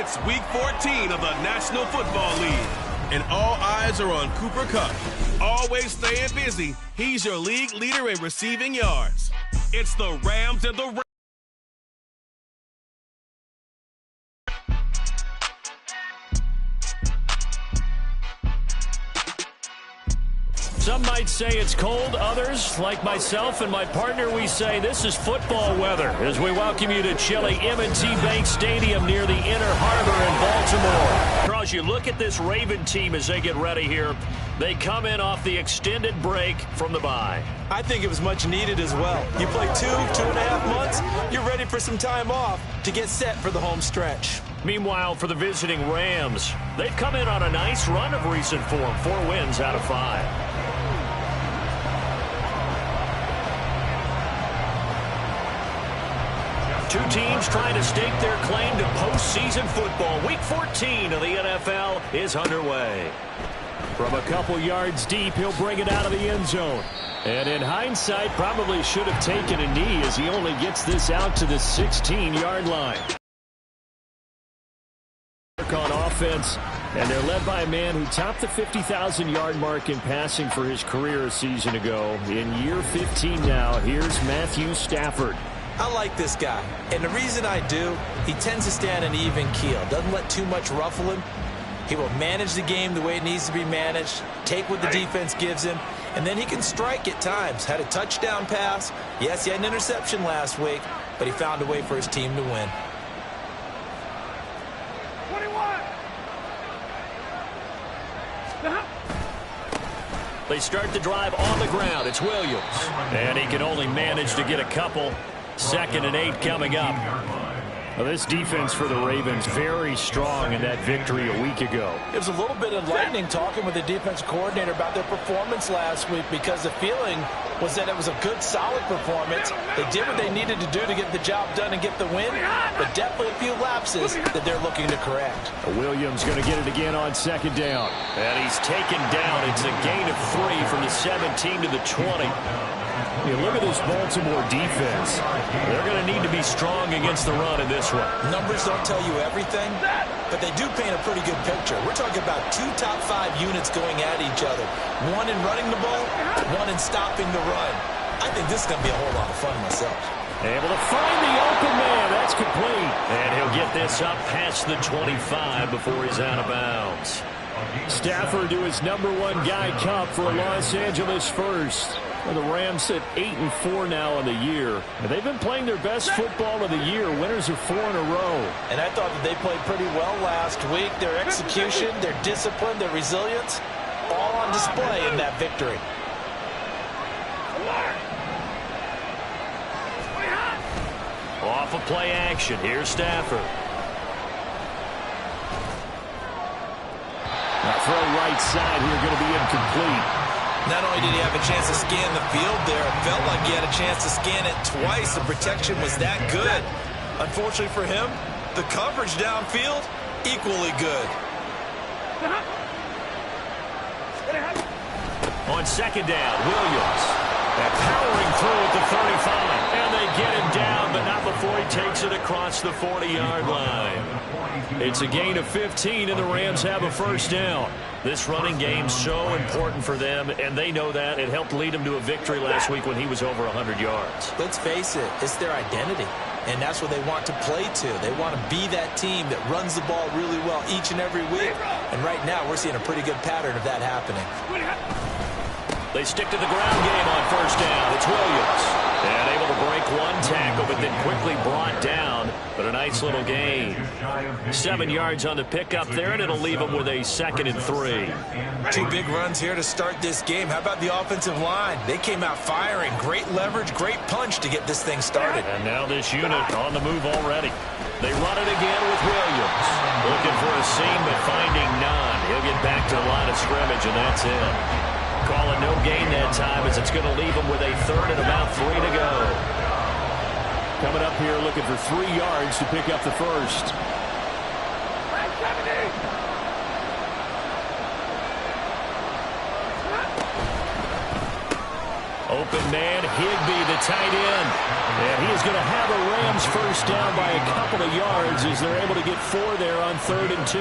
It's Week 14 of the National Football League, and all eyes are on Cooper Kupp. Always staying busy, he's your league leader in receiving yards. It's the Rams and the Rams. Some might say it's cold. Others, like myself and my partner, we say this is football weather as we welcome you to chilly M&T Bank Stadium near the Inner Harbor in Baltimore. As you look at this Raven team as they get ready here, they come in off the extended break from the bye. I think it was much needed as well. You play 2.5 months, you're ready for some time off to get set for the home stretch. Meanwhile, for the visiting Rams, they've come in on a nice run of recent form, 4 wins out of 5. Two teams trying to stake their claim to postseason football. Week 14 of the NFL is underway. From a couple yards deep, he'll bring it out of the end zone. And in hindsight, probably should have taken a knee as he only gets this out to the 16-yard line. On offense, and they're led by a man who topped the 50,000-yard mark in passing for his career a season ago. In year 15 now, here's Matthew Stafford. I like this guy, and the reason I do, he tends to stay on an even keel, doesn't let too much ruffle him. He will manage the game the way it needs to be managed, take what the defense gives him, and then he can strike at times. Had a touchdown pass. Yes, he had an interception last week, but he found a way for his team to win. They start the drive on the ground. It's Williams. And he can only manage to get a couple. 2nd and 8 coming up. Well, this defense for the Ravens very strong in that victory a week ago. It was a little bit enlightening talking with the defense coordinator about their performance last week because the feeling was that it was a good, solid performance. They did what they needed to do to get the job done and get the win, but definitely a few lapses that they're looking to correct. Williams going to get it again on 2nd down. And he's taken down. It's a gain of 3 from the 17 to the 20. You look at this Baltimore defense. They're going to need to be strong against the run in this one. Numbers don't tell you everything, but they do paint a pretty good picture. We're talking about 2 top 5 units going at each other. 1 in running the ball, 1 in stopping the run. I think this is going to be a whole lot of fun myself. Able to find the open man. That's complete. And he'll get this up past the 25 before he's out of bounds. Stafford to his #1 guy, Kupp, for a Los Angeles first. Well, the Rams at 8-4 now in the year. And they've been playing their best football of the year. Winners of 4 in a row. And I thought that they played pretty well last week. Their execution, their discipline, their resilience, all on display in that victory. Off of play action. Here's Stafford. Now throw right side here, going to be incomplete. Not only did he have a chance to scan the field there, it felt like he had a chance to scan it twice. The protection was that good. Unfortunately for him, the coverage downfield, equally good. On 2nd down, Williams. And powering through at the 35. And they get him down, but not before he takes it across the 40-yard line. It's a gain of 15, and the Rams have a 1st down. This running game's so important for them, and they know that. It helped lead them to a victory last week when he was over 100 yards. Let's face it, it's their identity, and that's what they want to play to. They want to be that team that runs the ball really well each and every week, and right now we're seeing a pretty good pattern of that happening. They stick to the ground game on 1st down. It's Williams. And able to break 1 tackle, but then quickly brought down. But a nice little gain. 7 yards on the pickup there, and it'll leave them with a 2nd and 3. 2 big runs here to start this game. How about the offensive line? They came out firing. Great leverage, great punch to get this thing started. And now this unit on the move already. They run it again with Williams. Looking for a seam, but finding none. He'll get back to the line of scrimmage, and that's it. Calling no gain that time as it's going to leave them with a 3rd and about 3 to go. Coming up here looking for 3 yards to pick up the 1st. Open man, Higbee, the tight end. And he is going to have a Rams first down by a couple of yards as they're able to get 4 there on 3rd and 2.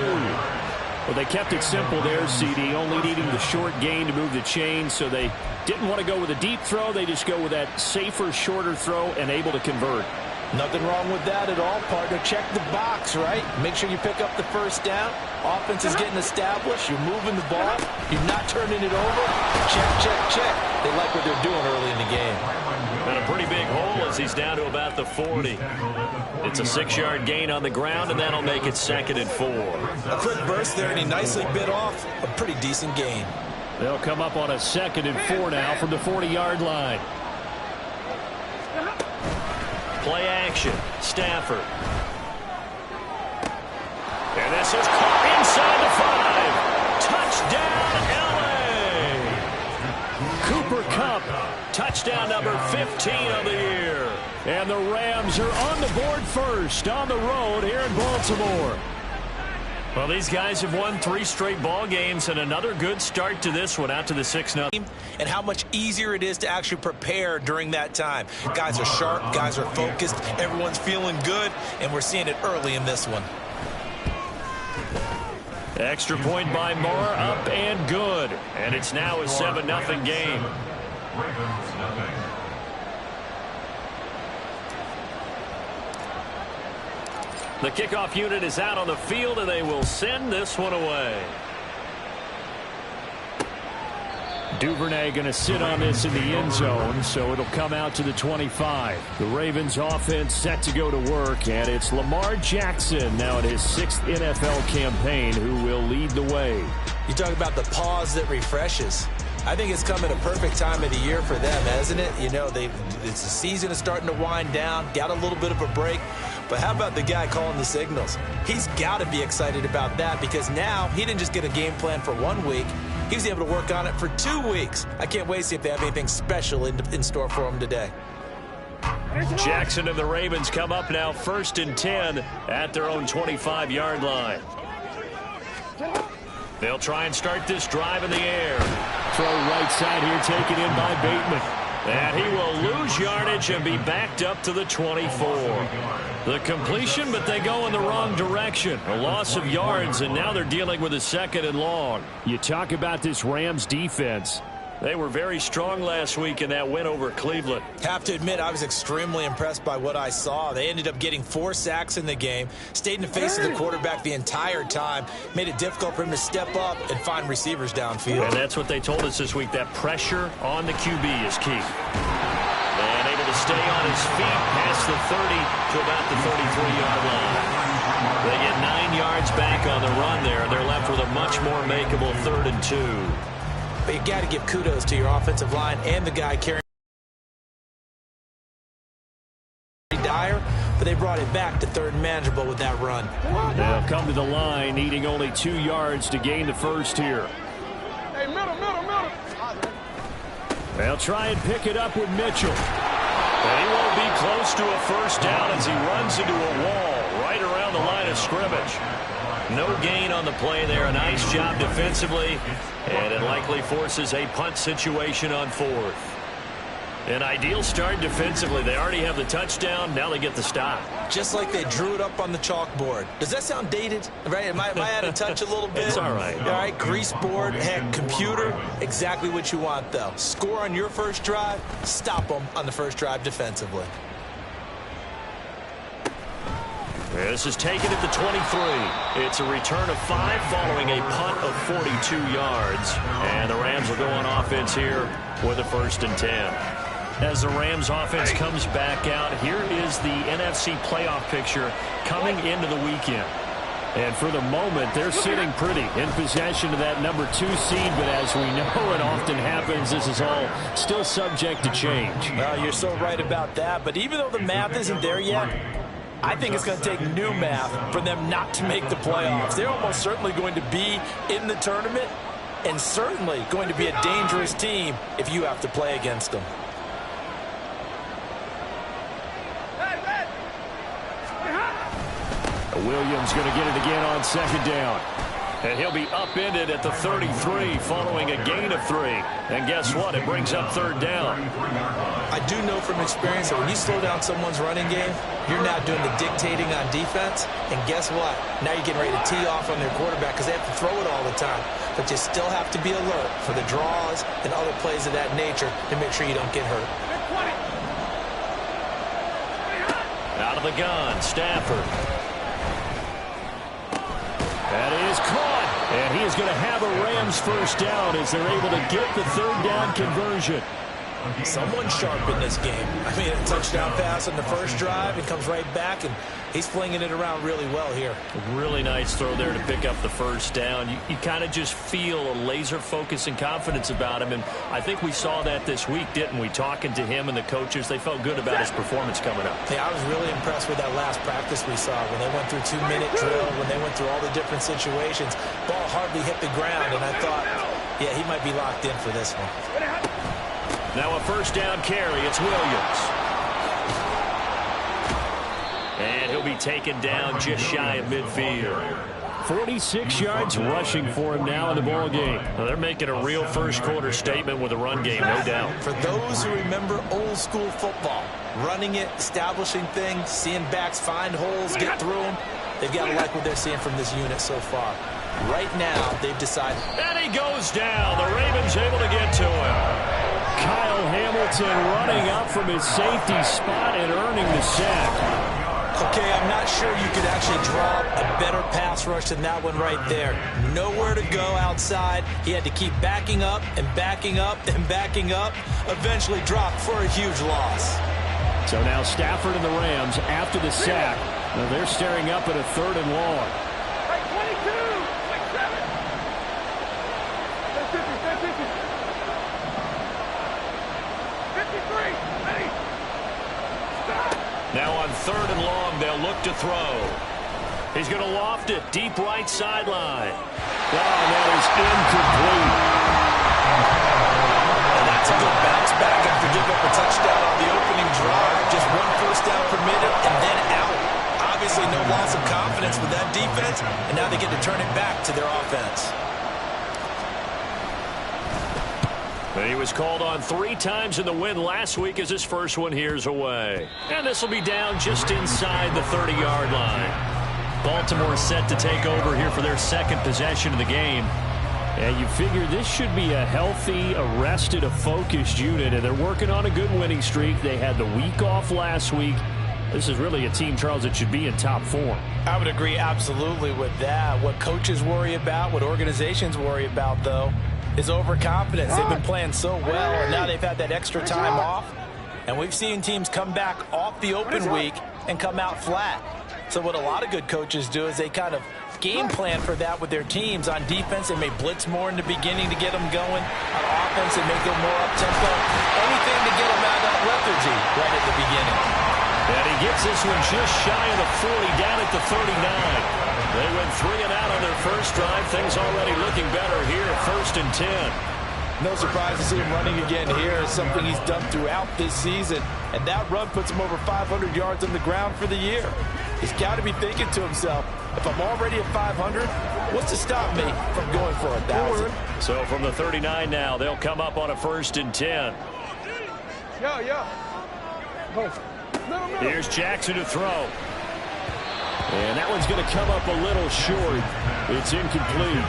Well, they kept it simple there, CD, only needing the short gain to move the chain, so they didn't want to go with a deep throw. They just go with that safer, shorter throw and able to convert. Nothing wrong with that at all, partner. Check the box, right? Make sure you pick up the first down. Offense is getting established. You're moving the ball. You're not turning it over. Check, check, check. They like what they're doing early in the game. And a pretty big hole as he's down to about the 40. It's a 6-yard gain on the ground, and that'll make it 2nd and 4. A quick burst there, and he nicely bit off a pretty decent gain. They'll come up on a 2nd and 4 now from the 40-yard line. Play action, Stafford. And this is caught inside the 5. Touchdown, L.A. Cooper Kupp, touchdown number 15 of the year. And the Rams are on the board first on the road here in Baltimore. Well, these guys have won 3 straight ball games and another good start to this one out to the 6-0. And how much easier it is to actually prepare during that time. Guys are sharp, guys are focused, everyone's feeling good, and we're seeing it early in this one. Extra point by Moore, up and good. And it's now a 7-0 game. The kickoff unit is out on the field, and they will send this one away. Duvernay going to sit on this in the end zone, so it'll come out to the 25. The Ravens offense set to go to work, and it's Lamar Jackson now in his 6th NFL campaign who will lead the way. You talk about the pause that refreshes. I think it's come at a perfect time of the year for them, hasn't it? You know, the season is starting to wind down, got a little bit of a break. But how about the guy calling the signals? He's got to be excited about that because now he didn't just get a game plan for 1 week. He was able to work on it for 2 weeks. I can't wait to see if they have anything special in store for him today. Jackson and the Ravens come up now 1st and 10 at their own 25-yard line. They'll try and start this drive in the air. Throw right side here taken in by Bateman. And he will lose yardage and be backed up to the 24. The completion, but they go in the wrong direction. A loss of yards, and now they're dealing with a 2nd and long. You talk about this Rams defense. They were very strong last week in that win over Cleveland. Have to admit, I was extremely impressed by what I saw. They ended up getting 4 sacks in the game, stayed in the face of the quarterback the entire time, made it difficult for him to step up and find receivers downfield. And that's what they told us this week, that pressure on the QB is key. And able to stay on his feet past the 30 to about the 33-yard line. They get 9 yards back on the run there. They're left with a much more makeable 3rd and 2. But you got to give kudos to your offensive line and the guy carrying Dyer, but they brought it back to 3rd and manageable with that run. They'll come to the line, needing only 2 yards to gain the first here. Hey, middle. They'll try and pick it up with Mitchell. And he won't be close to a first down as he runs into a wall right around the line of scrimmage. No gain on the play there. A nice job defensively. And it likely forces a punt situation on 4th. An ideal start defensively. They already have the touchdown. Now they get the stop. Just like they drew it up on the chalkboard. Does that sound dated? Right? Am I out of touch a little bit? It's all right. All right, grease board, heck, computer. Exactly what you want, though. Score on your first drive. Stop them on the first drive defensively. This is taken at the 23. It's a return of 5 following a punt of 42 yards. And the Rams will go on offense here with a 1st and 10. As the Rams offense comes back out, here is the NFC playoff picture coming into the weekend. And for the moment, they're sitting pretty in possession of that number 2 seed. But as we know, it often happens, this is all still subject to change. Well, you're so right about that. But even though the math isn't there yet, I think it's going to take new math for them not to make the playoffs. They're almost certainly going to be in the tournament and certainly going to be a dangerous team if you have to play against them. Williams going to get it again on 2nd down. And he'll be upended at the 33 following a gain of 3. And guess what? It brings up 3rd down. I do know from experience that when you slow down someone's running game, you're now doing the dictating on defense. And guess what? Now you're getting ready to tee off on their quarterback because they have to throw it all the time. But you still have to be alert for the draws and other plays of that nature to make sure you don't get hurt. Out of the gun, Stafford. That is caught. And he is going to have a Rams 1st down as they're able to get the 3rd down conversion. Someone sharp in this game. I mean, a touchdown pass on the first drive. It comes right back, and he's flinging it around really well here. A really nice throw there to pick up the 1st down. You kind of just feel a laser focus and confidence about him, and I think we saw that this week, didn't we? Talking to him and the coaches, they felt good about his performance coming up. Yeah, I was really impressed with that last practice we saw when they went through 2-minute drill, when they went through all the different situations. Ball hardly hit the ground, and I thought, yeah, he might be locked in for this one. Now a 1st down carry. It's Williams. And he'll be taken down just shy of midfield. 46 yards rushing for him now in the ball game. Well, they're making a real first quarter statement with a run game, no doubt. For those who remember old school football, running it, establishing things, seeing backs find holes, get through them, they've got to like what they're seeing from this unit so far. Right now, they've decided. And he goes down. The Ravens able to get to him. Kyle Hamilton running up from his safety spot and earning the sack. Okay, I'm not sure you could actually draw a better pass rush than that one right there. Nowhere to go outside. He had to keep backing up and backing up and backing up. Eventually dropped for a huge loss. So now Stafford and the Rams after the sack. Now they're staring up at a 3rd and long. Now on 3rd and long, they'll look to throw. He's going to loft it deep right sideline. Oh, that is incomplete. And that's a good bounce back after giving up a touchdown on the opening drive. Just 1 first down permitted and then out. Obviously no loss of confidence with that defense, and now they get to turn it back to their offense. He was called on 3 times in the win last week as his first one here's away. And this will be down just inside the 30-yard line. Baltimore set to take over here for their 2nd possession of the game. And you figure this should be a healthy, arrested, a focused unit. And they're working on a good winning streak. They had the week off last week. This is really a team, Charles, that should be in top form. I would agree absolutely with that. What coaches worry about, what organizations worry about, though, is overconfidence. They've been playing so well, and now they've had that extra time off. And we've seen teams come back off the open week and come out flat. So what a lot of good coaches do is they kind of game plan for that with their teams. On defense, they may blitz more in the beginning to get them going. On offense, they may go more up-tempo. Anything to get them out of that lethargy right at the beginning. And he gets this one just shy of the 40, down at the 39. They went 3 and out on their first drive. Things already looking better here at 1st and 10. No surprise to see him running again here. It's something he's done throughout this season. And that run puts him over 500 yards on the ground for the year. He's got to be thinking to himself, if I'm already at 500, what's to stop me from going for 1,000? So from the 39 now, they'll come up on a 1st and 10. Here's Jackson to throw. And that one's going to come up a little short. It's incomplete.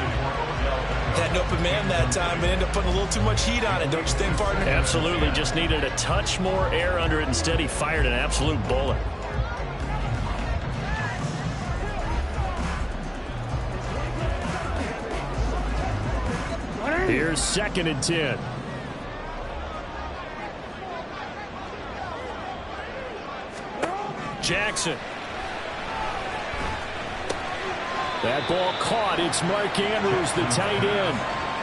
Had an open man that time and ended up putting a little too much heat on it, don't you think, partner? Absolutely. Just needed a touch more air under it. Instead, he fired an absolute bullet. Here's 2nd and 10. Jackson. That ball caught. It's Mark Andrews, the tight end.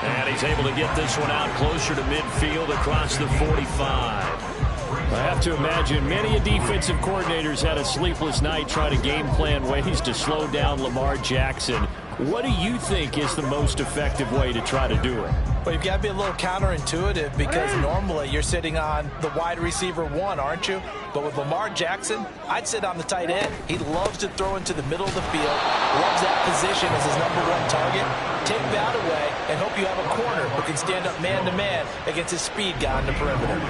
And he's able to get this one out closer to midfield across the 45. I have to imagine many defensive coordinators had a sleepless night trying to game plan ways to slow down Lamar Jackson. What do you think is the most effective way to try to do it? Well, you've got to be a little counterintuitive because normally you're sitting on the wide receiver one, aren't you? But with Lamar Jackson, I'd sit on the tight end. He loves to throw into the middle of the field, loves that position as his #1 target. Take that away and hope you have a corner who can stand up man-to-man against his speed guy on the perimeter.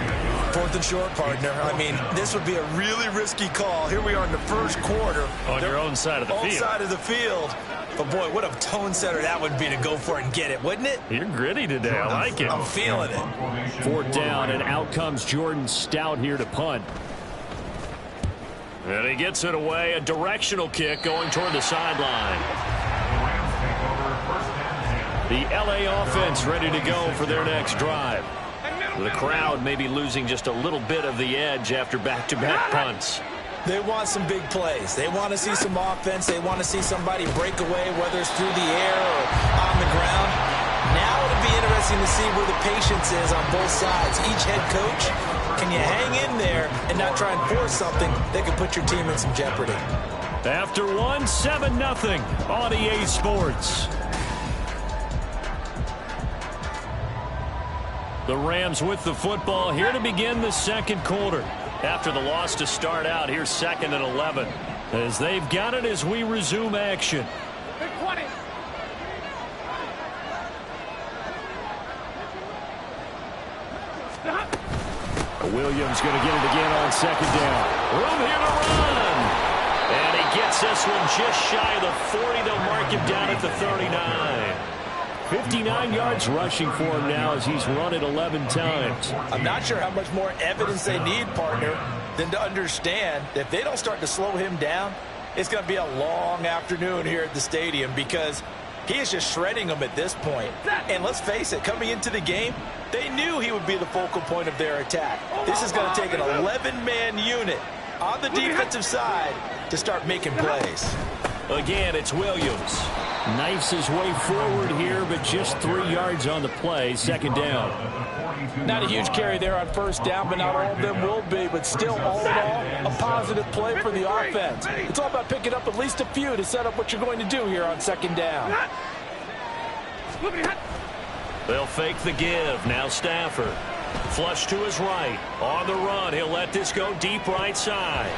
4th and short, partner. I mean, this would be a really risky call. Here we are in the first quarter. On your own side of the field. Side of the field. But, boy, what a tone setter that would be to go for it and get it, wouldn't it? You're gritty today. I like it. I'm feeling it. 4th down, and out comes Jordan Stout here to punt. And he gets it away. A directional kick going toward the sideline. The L.A. offense ready to go for their next drive. The crowd may be losing just a little bit of the edge after back-to-back punts. They want some big plays. They want to see some offense. They want to see somebody break away, whether it's through the air or on the ground. Now it'll be interesting to see where the patience is on both sides. Each head coach, can you hang in there and not try and force something that could put your team in some jeopardy? After 7-0 on EA Sports. The Rams with the football here to begin the second quarter. After the loss to start out, here's 2nd and 11. As they've got it as we resume action. Williams going to get it again on 2nd down. Room here to run. And he gets this one just shy of the 40. They'll mark him down at the 39. 59 yards rushing for him now as he's run it 11 times. I'm not sure how much more evidence they need, partner, than to understand that if they don't start to slow him down, it's going to be a long afternoon here at the stadium because he is just shredding them at this point. And let's face it, coming into the game, they knew he would be the focal point of their attack. This is going to take an 11-man unit on the defensive side to start making plays. Again, it's Williams. Knifes his way forward here, but just 3 yards on the play. 2nd down. Not a huge carry there on 1st down, but not all of them will be. But still, all in all, a positive play for the offense. It's all about picking up at least a few to set up what you're going to do here on 2nd down. They'll fake the give. Now Stafford. Flush to his right. On the run. He'll let this go deep right side.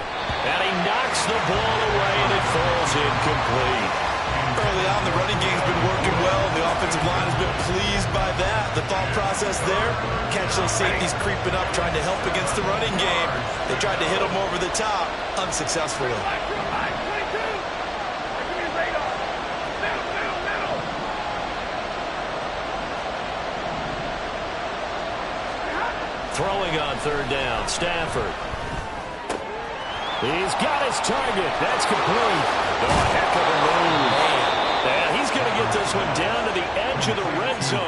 And he knocks the ball away, and it falls incomplete. Early on, the running game's been working well. The offensive line has been pleased by that. The thought process there, catch those safeties creeping up, trying to help against the running game. They tried to hit them over the top, unsuccessfully. Throwing on 3rd down, Stafford. He's got his target. That's complete. Oh, heck of a move. And he's going to get this one down to the edge of the red zone.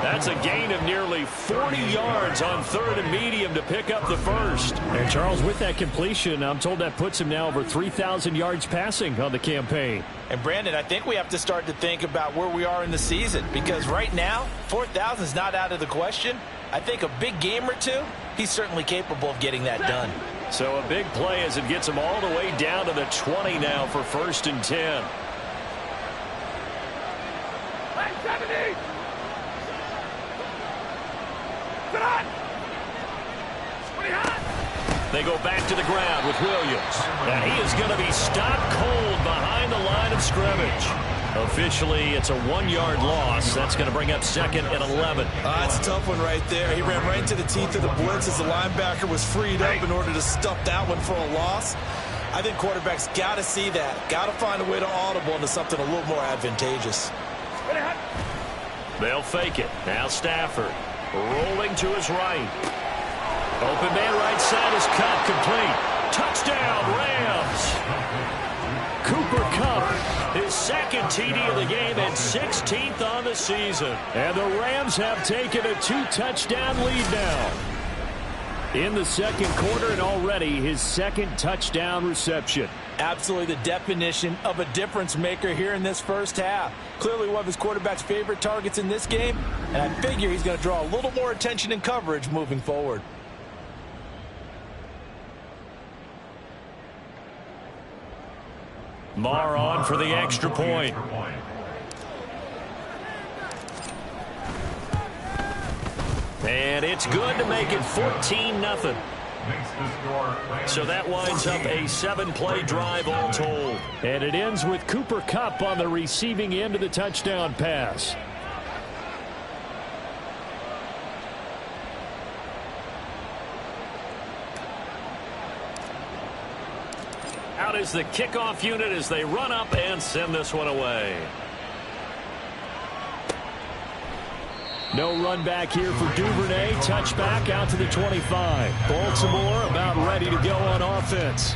That's a gain of nearly 40 yards on 3rd and medium to pick up the first. And Charles, with that completion, I'm told that puts him now over 3,000 yards passing on the campaign. And Brandon, I think we have to start to think about where we are in the season because right now, 4,000 is not out of the question. I think a big game or two, he's certainly capable of getting that done. So a big play as it gets him all the way down to the 20 now for 1st and 10. They go back to the ground with Williams. And he is going to be stopped cold behind the line of scrimmage. Officially, it's a 1-yard loss. That's going to bring up 2nd and 11. That's a tough one right there. He ran right into the teeth of the blitz as the linebacker was freed up in order to stuff that one for a loss. I think quarterbacks got to see that. Got to find a way to audible into something a little more advantageous. They'll fake it. Now Stafford rolling to his right. Open man right side is cut complete. Touchdown, Rams. Cooper Kupp, his 2nd TD of the game and 16th on the season. And the Rams have taken a 2-touchdown lead now. In the second quarter and already his 2nd touchdown reception. Absolutely the definition of a difference maker here in this first half. Clearly one of his quarterback's favorite targets in this game, and I figure he's going to draw a little more attention and coverage moving forward. Lamar on for the extra point. And it's good to make it 14-0. So that winds up a 7-play drive all told. And it ends with Cooper Kupp on the receiving end of the touchdown pass. Out is the kickoff unit as they run up and send this one away. No run back here for Duvernay. Touchback out to the 25. Baltimore about ready to go on offense.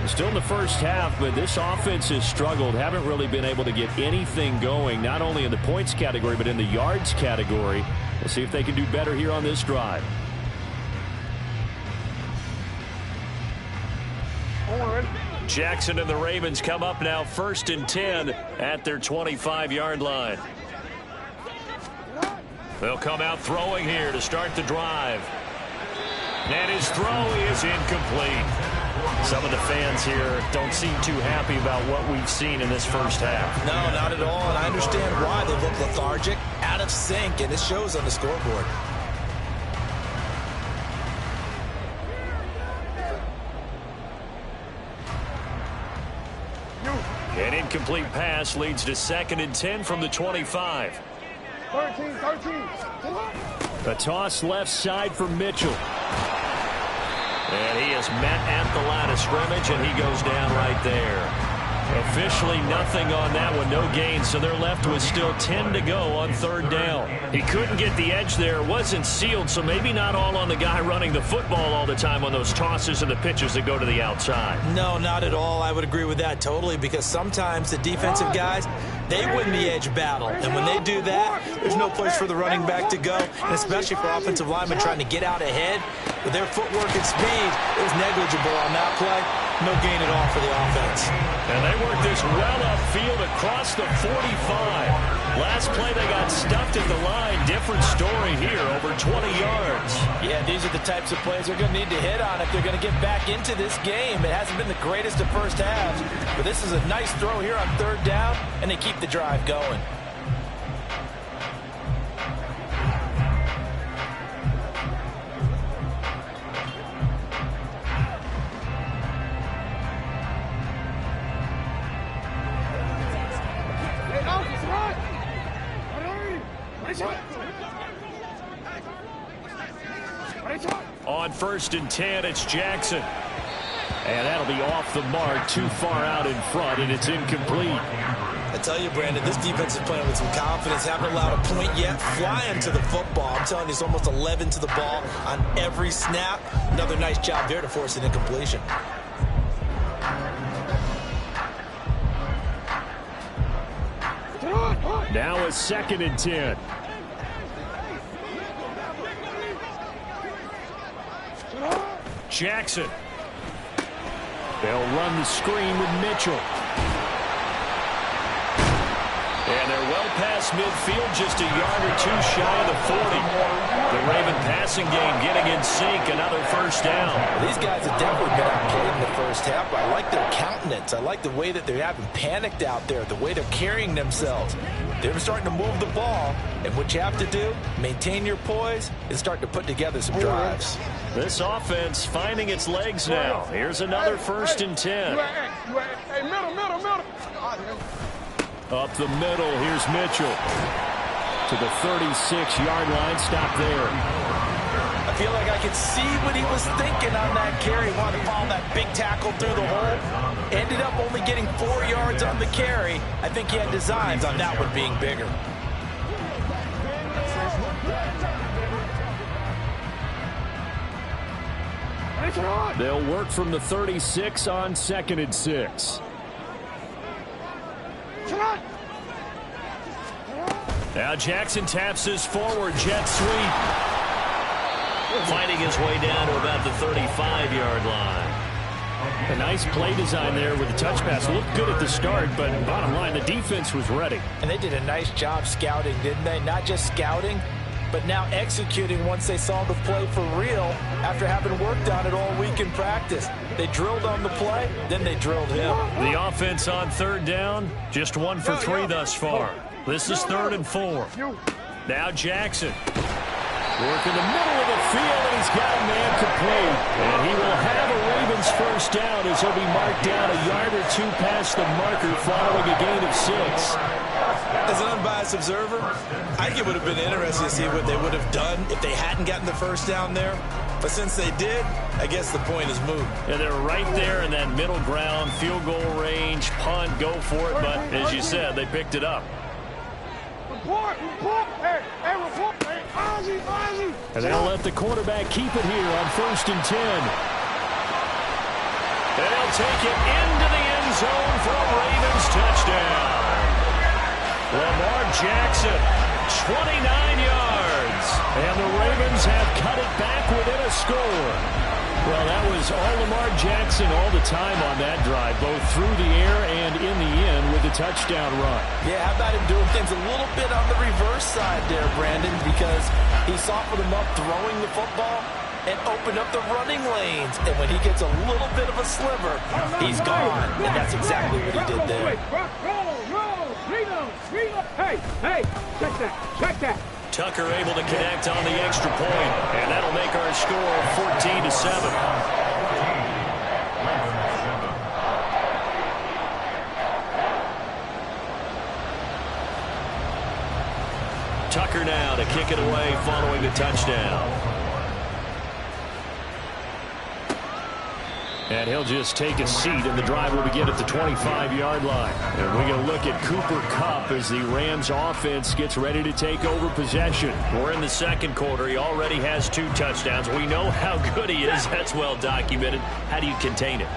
Still in the first half, but this offense has struggled. Haven't really been able to get anything going, not only in the points category, but in the yards category. We'll see if they can do better here on this drive. Jackson and the Ravens come up now 1st and 10 at their 25-yard line. They'll come out throwing here to start the drive. And his throw is incomplete. Some of the fans here don't seem too happy about what we've seen in this first half. No, not at all, and I understand why. They look lethargic, out of sync, and it shows on the scoreboard. An incomplete pass leads to 2nd and 10 from the 25. 13. A toss left side for Mitchell. And he is met at the line of scrimmage, and he goes down right there. Officially nothing on that one, no gain, so they're left with still 10 to go on 3rd down. He couldn't get the edge there, wasn't sealed, so maybe not all on the guy running the football all the time on those tosses and the pitches that go to the outside. No, not at all. I would agree with that totally, because sometimes the defensive guys, they win the edge battle, and when they do that, there's no place for the running back to go, and especially for offensive linemen trying to get out ahead. With their footwork and speed, it was negligible on that play. No gain at all for the offense. And they work this well upfield across the 45. Last play they got stuffed at the line. Different story here, over 20 yards. Yeah, these are the types of plays they're going to need to hit on if they're going to get back into this game. It hasn't been the greatest of first halves, but this is a nice throw here on 3rd down, and they keep the drive going. On 1st and 10, it's Jackson. And that'll be off the mark, too far out in front, and it's incomplete. I tell you, Brandon, this defense is playing with some confidence. Haven't allowed a point yet. Flying to the football. I'm telling you, it's almost 11 to the ball on every snap. Another nice job there to force an incompletion. Now a 2nd and 10. Jackson. They'll run the screen with Mitchell. And they're well past midfield, just a yard or two shy of the 40. The Raven passing game getting in sync, another 1st down. These guys have definitely been outplayed in the first half, but I like their countenance. I like the way that they haven't panicked out there, the way they're carrying themselves. They're starting to move the ball, and what you have to do, maintain your poise, and start to put together some drives. This offense finding its legs now. Here's another 1st and 10. Hey, middle. Up the middle, here's Mitchell. To the 36-yard line, stop there. I feel like I could see what he was thinking on that carry. Wanted to follow that big tackle through the hole. Ended up only getting 4 yards on the carry. I think he had designs on that one being bigger. They'll work from the 36 on 2nd and 6. Now Jackson taps this forward jet sweep. Fighting his way down to about the 35-yard line. A nice play design there with the touch pass. Looked good at the start, but bottom line, the defense was ready. And they did a nice job scouting, didn't they? Not just scouting, but now executing once they saw the play for real after having worked on it all week in practice. They drilled on the play, then they drilled him. The offense on 3rd down, just 1 for 3 thus far. This is 3rd and 4. Now Jackson. Working the middle of the field, and he's got a man complete. And he will have a Ravens first down as he'll be marked down a yard or two past the marker following a gain of 6. As an unbiased observer, I think it would have been interesting to see what they would have done if they hadn't gotten the first down there. But since they did, I guess the point is moot. And they're right there in that middle ground, field goal range, punt, go for it. But as you said, they picked it up. Report. Hey, report. Hey, Ozzy. And they'll let the quarterback keep it here on 1st and 10. They'll take it into the end zone for a Ravens touchdown. Lamar Jackson, 29 yards. And the Ravens have cut it back within a score. Well, that was all Lamar Jackson all the time on that drive, both through the air and in the end with the touchdown run. Yeah, how about him doing things a little bit on the reverse side there, Brandon, because he softened him up throwing the football and opened up the running lanes. And when he gets a little bit of a sliver, he's gone. And that's exactly what he did there. Hey, check that. Tucker able to connect on the extra point, and that'll make our score 14-7. Tucker now to kick it away following the touchdown. And he'll just take a seat, and the drive will begin at the 25-yard line. And we're going to look at Cooper Kupp as the Rams offense gets ready to take over possession. We're in the second quarter. He already has 2 touchdowns. We know how good he is. That's well documented. How do you contain it?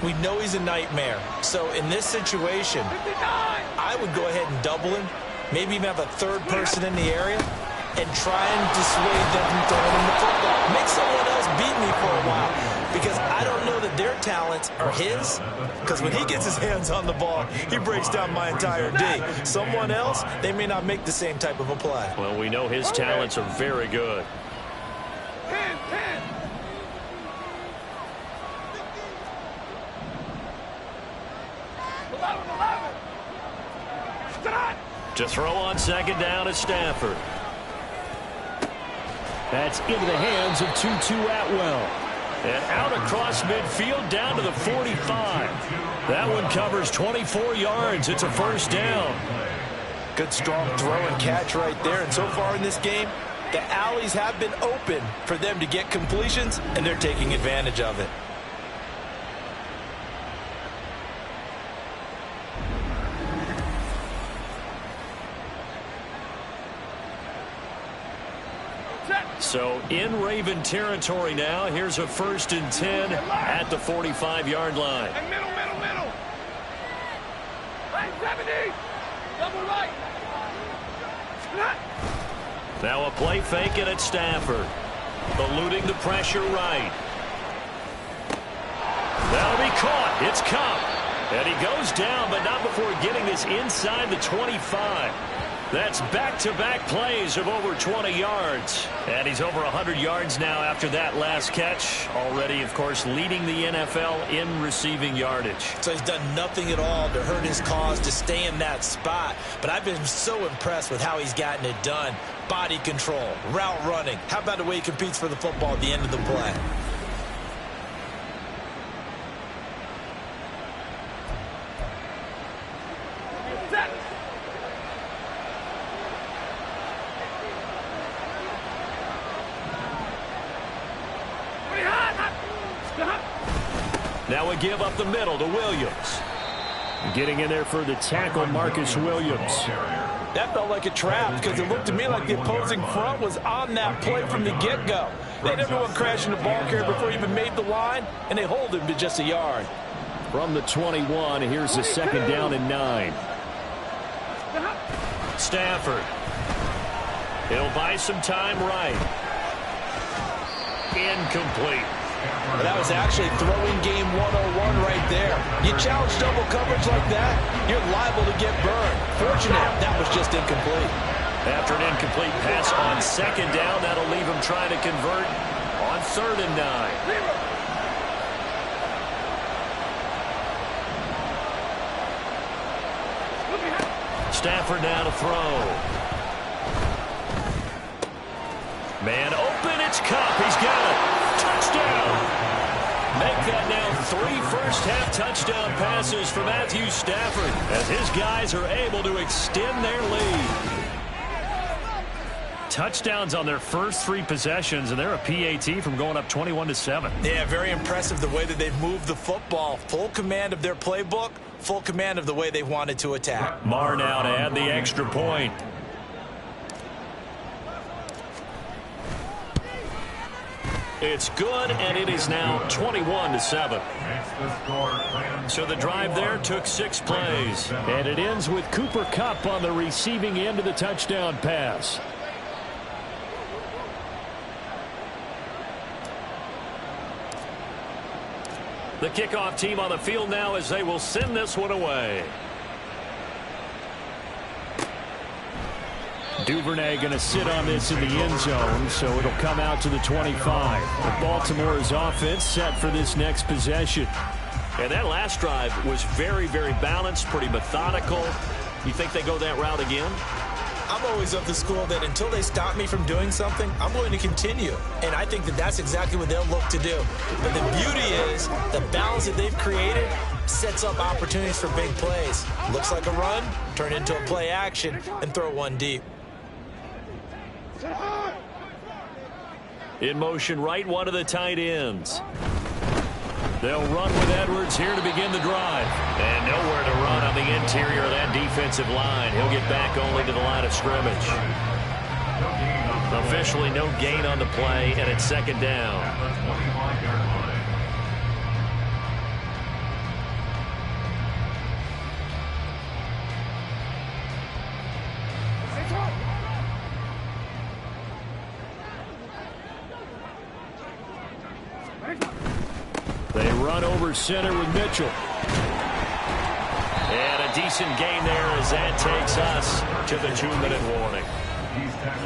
We know he's a nightmare. So in this situation, I would go ahead and double him, maybe even have a third person in the area, and try and dissuade them from throwing him the football. Make someone else beat me for a while. Because I don't know that their talents are his. Because when he gets his hands on the ball, he breaks down my entire D. Someone else, they may not make the same type of a play. Well, we know his talents are very good. 10. To throw on second down is Stafford. That's into the hands of Tutu Atwell. And out across midfield down to the 45. That one covers 24 yards. It's a first down. Good strong throw and catch right there. And so far in this game, the alleys have been open for them to get completions, and they're taking advantage of it. So in Raven territory now. Here's a 1st and 10 at the 45-yard line. Hey, middle. Hey, 70. Double right. Now a play fake it at Stafford. Eluding the pressure right. That'll be caught. It's Kupp. And he goes down, but not before getting this inside the 25. That's back-to-back plays of over 20 yards. And he's over 100 yards now after that last catch. Already, of course, leading the NFL in receiving yardage. So he's done nothing at all to hurt his cause to stay in that spot. But I've been so impressed with how he's gotten it done. Body control, route running. How about the way he competes for the football at the end of the play? Now a give up the middle to Williams. Getting in there for the tackle, Marcus Williams. That felt like a trap because it looked to me like the opposing front was on that play from the get-go. They had everyone crashing the ball carrier before he even made the line, and they hold him to just a yard. From the 21, here's a 2nd down and 9. Stafford. He'll buy some time right. Incomplete. Well, that was actually throwing game 101 right there. You challenge double coverage like that, you're liable to get burned. Fortunate, that was just incomplete. After an incomplete pass on 2nd down, that'll leave him trying to convert on 3rd and 9. Stafford now to throw. Man open, it's Cup. He's got it. Touchdown. Make that now 3 first-half touchdown passes for Matthew Stafford as his guys are able to extend their lead. Touchdowns on their first 3 possessions, and they're a PAT from going up 21-7. Yeah, very impressive the way that they've moved the football. Full command of their playbook, full command of the way they wanted to attack. Lamar now to add the extra point. It's good, and it is now 21-7. So the drive there took 6 plays. And it ends with Cooper Kupp on the receiving end of the touchdown pass. The kickoff team on the field now as they will send this one away. Duvernay going to sit on this in the end zone, so it'll come out to the 25. But Baltimore's offense set for this next possession. And that last drive was very, very balanced, pretty methodical. You think they go that route again? I'm always of the school that until they stop me from doing something, I'm going to continue. And I think that that's exactly what they'll look to do. But the beauty is the balance that they've created sets up opportunities for big plays. Looks like a run, turn into a play action, and throw one deep. In motion right, one of the tight ends. They'll run with Edwards here to begin the drive. And nowhere to run on the interior of that defensive line. He'll get back only to the line of scrimmage. Officially no gain on the play, and it's second down. They run over center with Mitchell. And a decent gain there as that takes us to the 2-minute warning.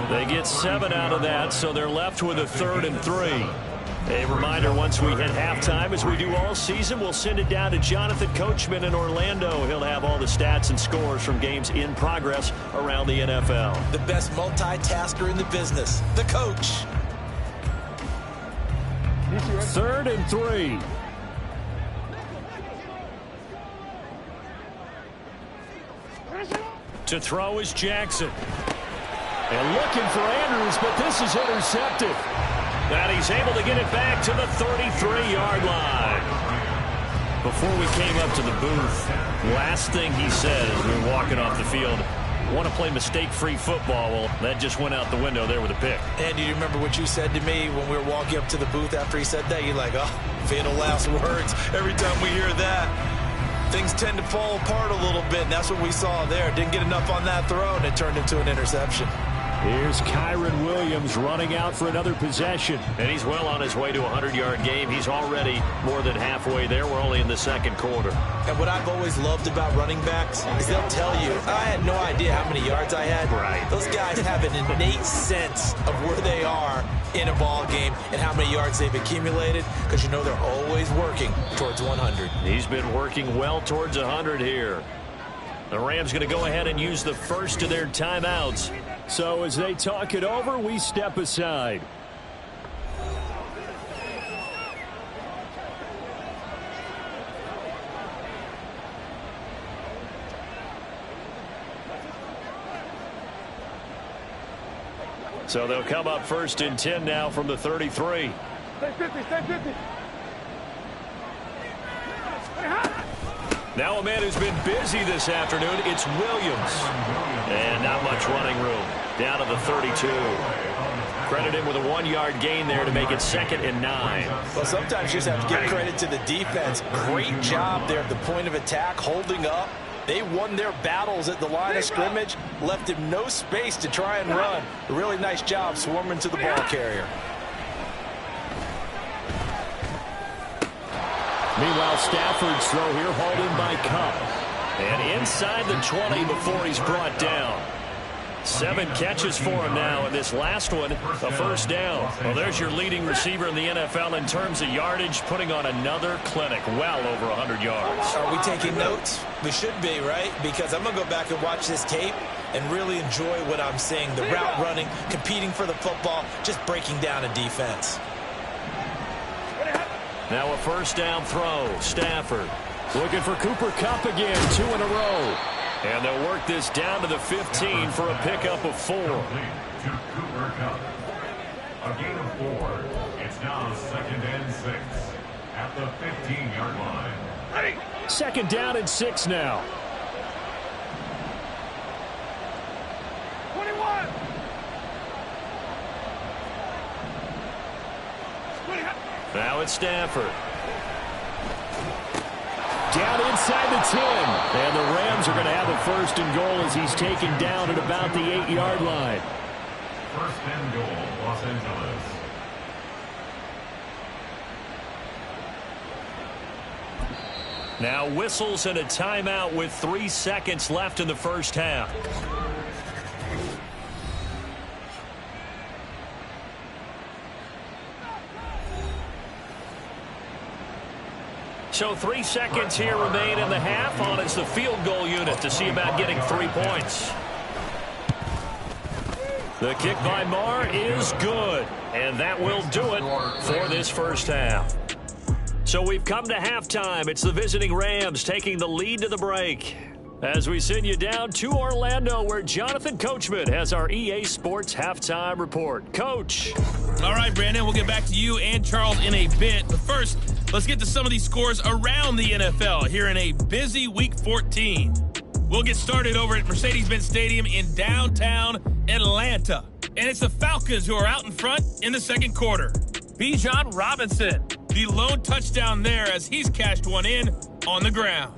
They get 7 out of that, so they're left with a 3rd and 3. A reminder, once we hit halftime, as we do all season, we'll send it down to Jonathan Coachman in Orlando. He'll have all the stats and scores from games in progress around the NFL. The best multitasker in the business, the coach. 3rd and 3. To throw is Jackson. And looking for Andrews, but this is intercepted. And he's able to get it back to the 33-yard line. Before we came up to the booth, last thing he said as we were walking off the field, want to play mistake-free football. Well, that just went out the window there with a pick. And do you remember what you said to me when we were walking up to the booth after he said that? You're like, oh, fatal last words. Every time we hear that, things tend to fall apart a little bit, and that's what we saw there. Didn't get enough on that throw, and it turned into an interception. Here's Kyron Williams running out for another possession. And he's well on his way to a 100-yard game. He's already more than halfway there. We're only in the second quarter. And what I've always loved about running backs is they'll tell you, I had no idea how many yards I had. Right. Those guys have an innate sense of where they are in a ball game and how many yards they've accumulated, because you know they're always working towards 100. He's been working well towards 100 here. The Rams going to go ahead and use the first of their timeouts. So as they talk it over, we step aside. So they'll come up 1st and 10 now from the 33. Stay 50, stay 50. Now a man who's been busy this afternoon, it's Williams. And not much running room. Down to the 32. Credit him with a 1-yard gain there to make it 2nd and 9. Well, sometimes you just have to give credit to the defense. Great job there at the point of attack, holding up. They won their battles at the line of scrimmage, left him no space to try and run. A really nice job swarming to the ball carrier. Meanwhile, Stafford's throw here hauled in by Kupp. And inside the 20 before he's brought down. 7 catches for him now, and this last one, a first down. Well, there's your leading receiver in the NFL in terms of yardage, putting on another clinic, well over 100 yards. Are we taking notes? We should be, right? Because I'm going to go back and watch this tape and really enjoy what I'm seeing. The route running, competing for the football, just breaking down a defense. Now a first down throw. Stafford looking for Cooper Kupp again, 2 in a row. And they'll work this down to the 15 for a pickup of 4. To Cooper Kupp. A gain of 4. It's now 2nd and 6 at the 15-yard line. Ready. 2nd down and 6 now. 21. Now it's Stafford. Down inside the 10. And the Rams are going to have a 1st and goal as he's taken down at about the 8-yard line. 1st and goal, Los Angeles. Now whistles and a timeout with 3 seconds left in the first half. So 3 seconds here remain in the half on it's the field goal unit to see about getting 3 points. The kick by Lamar is good, and that will do it for this first half. So we've come to halftime. It's the visiting Rams taking the lead to the break. As we send you down to Orlando, where Jonathan Coachman has our EA Sports Halftime Report. Coach. All right, Brandon, we'll get back to you and Charles in a bit. But first, let's get to some of these scores around the NFL here in a busy Week 14. We'll get started over at Mercedes-Benz Stadium in downtown Atlanta. And it's the Falcons who are out in front in the second quarter. Bijan Robinson, the lone touchdown there as he's cashed one in on the ground.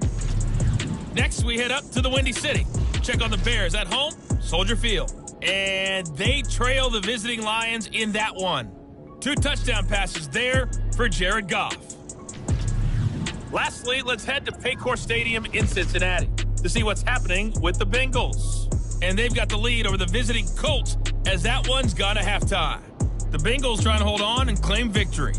Next, we head up to the Windy City. Check on the Bears at home, Soldier Field. And they trail the visiting Lions in that one. 2 touchdown passes there for Jared Goff. Lastly, let's head to Paycor Stadium in Cincinnati to see what's happening with the Bengals. And they've got the lead over the visiting Colts as that one's gone to halftime. The Bengals trying to hold on and claim victory.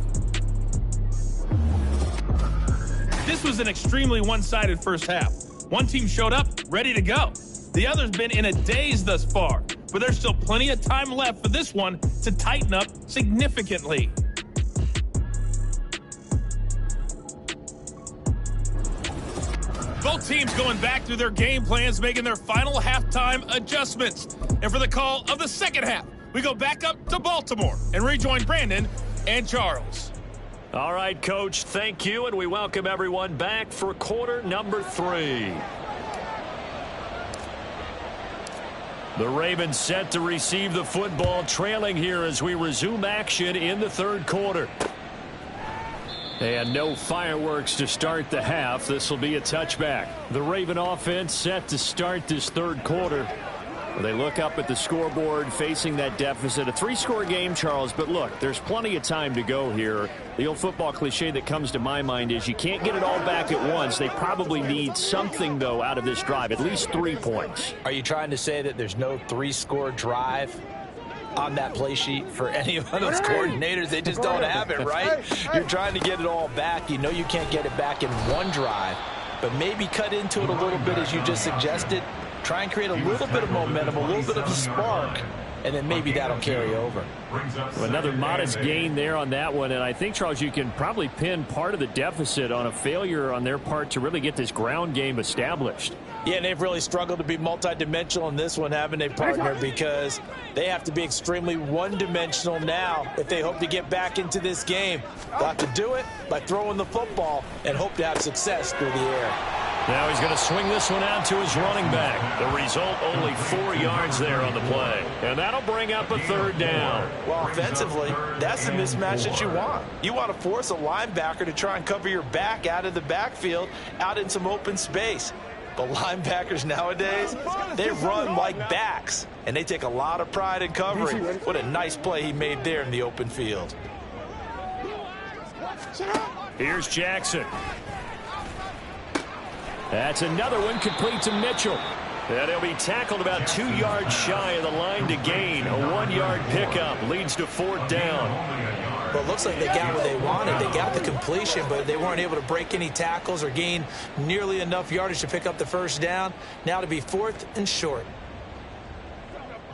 This was an extremely one-sided first half. One team showed up ready to go. The other's been in a daze thus far, but there's still plenty of time left for this one to tighten up significantly. Both teams going back through their game plans, making their final halftime adjustments. And for the call of the second half, we go back up to Baltimore and rejoin Brandon and Charles. All right, Coach, thank you, and we welcome everyone back for quarter number 3. The Ravens set to receive the football, trailing here as we resume action in the third quarter. And no fireworks to start the half. This will be a touchback. The Raven offense set to start this third quarter. They look up at the scoreboard facing that deficit. A 3-score game, Charles, but look, there's plenty of time to go here. The old football cliche that comes to my mind is you can't get it all back at once. They probably need something, though, out of this drive, at least 3 points. Are you trying to say that there's no 3-score drive on that play sheet for any of those coordinators? They just don't have it, right? You're trying to get it all back. You know you can't get it back in one drive, but maybe cut into it a little bit as you just suggested. Try and create a little bit of momentum, a little bit of a spark, and then maybe that'll carry over. Well, another modest gain there on that one, and I think, Charles, you can probably pin part of the deficit on a failure on their part to really get this ground game established. Yeah, and they've really struggled to be multidimensional in this one, haven't they, partner? Because they have to be extremely one-dimensional now if they hope to get back into this game. They'll have to do it by throwing the football and hope to have success through the air. Now he's going to swing this one out to his running back. The result, only 4 yards there on the play. And that'll bring up a third down. Well, offensively, that's the mismatch that you want. You want to force a linebacker to try and cover your back out of the backfield, out in some open space. But linebackers nowadays, they run like backs, and they take a lot of pride in covering. What a nice play he made there in the open field. Here's Jackson. That's another one complete to Mitchell. And he'll be tackled about 2 yards shy of the line to gain. A 1-yard pickup leads to 4th down. Well, it looks like they got what they wanted. They got the completion, but they weren't able to break any tackles or gain nearly enough yardage to pick up the first down. Now to be 4th and short.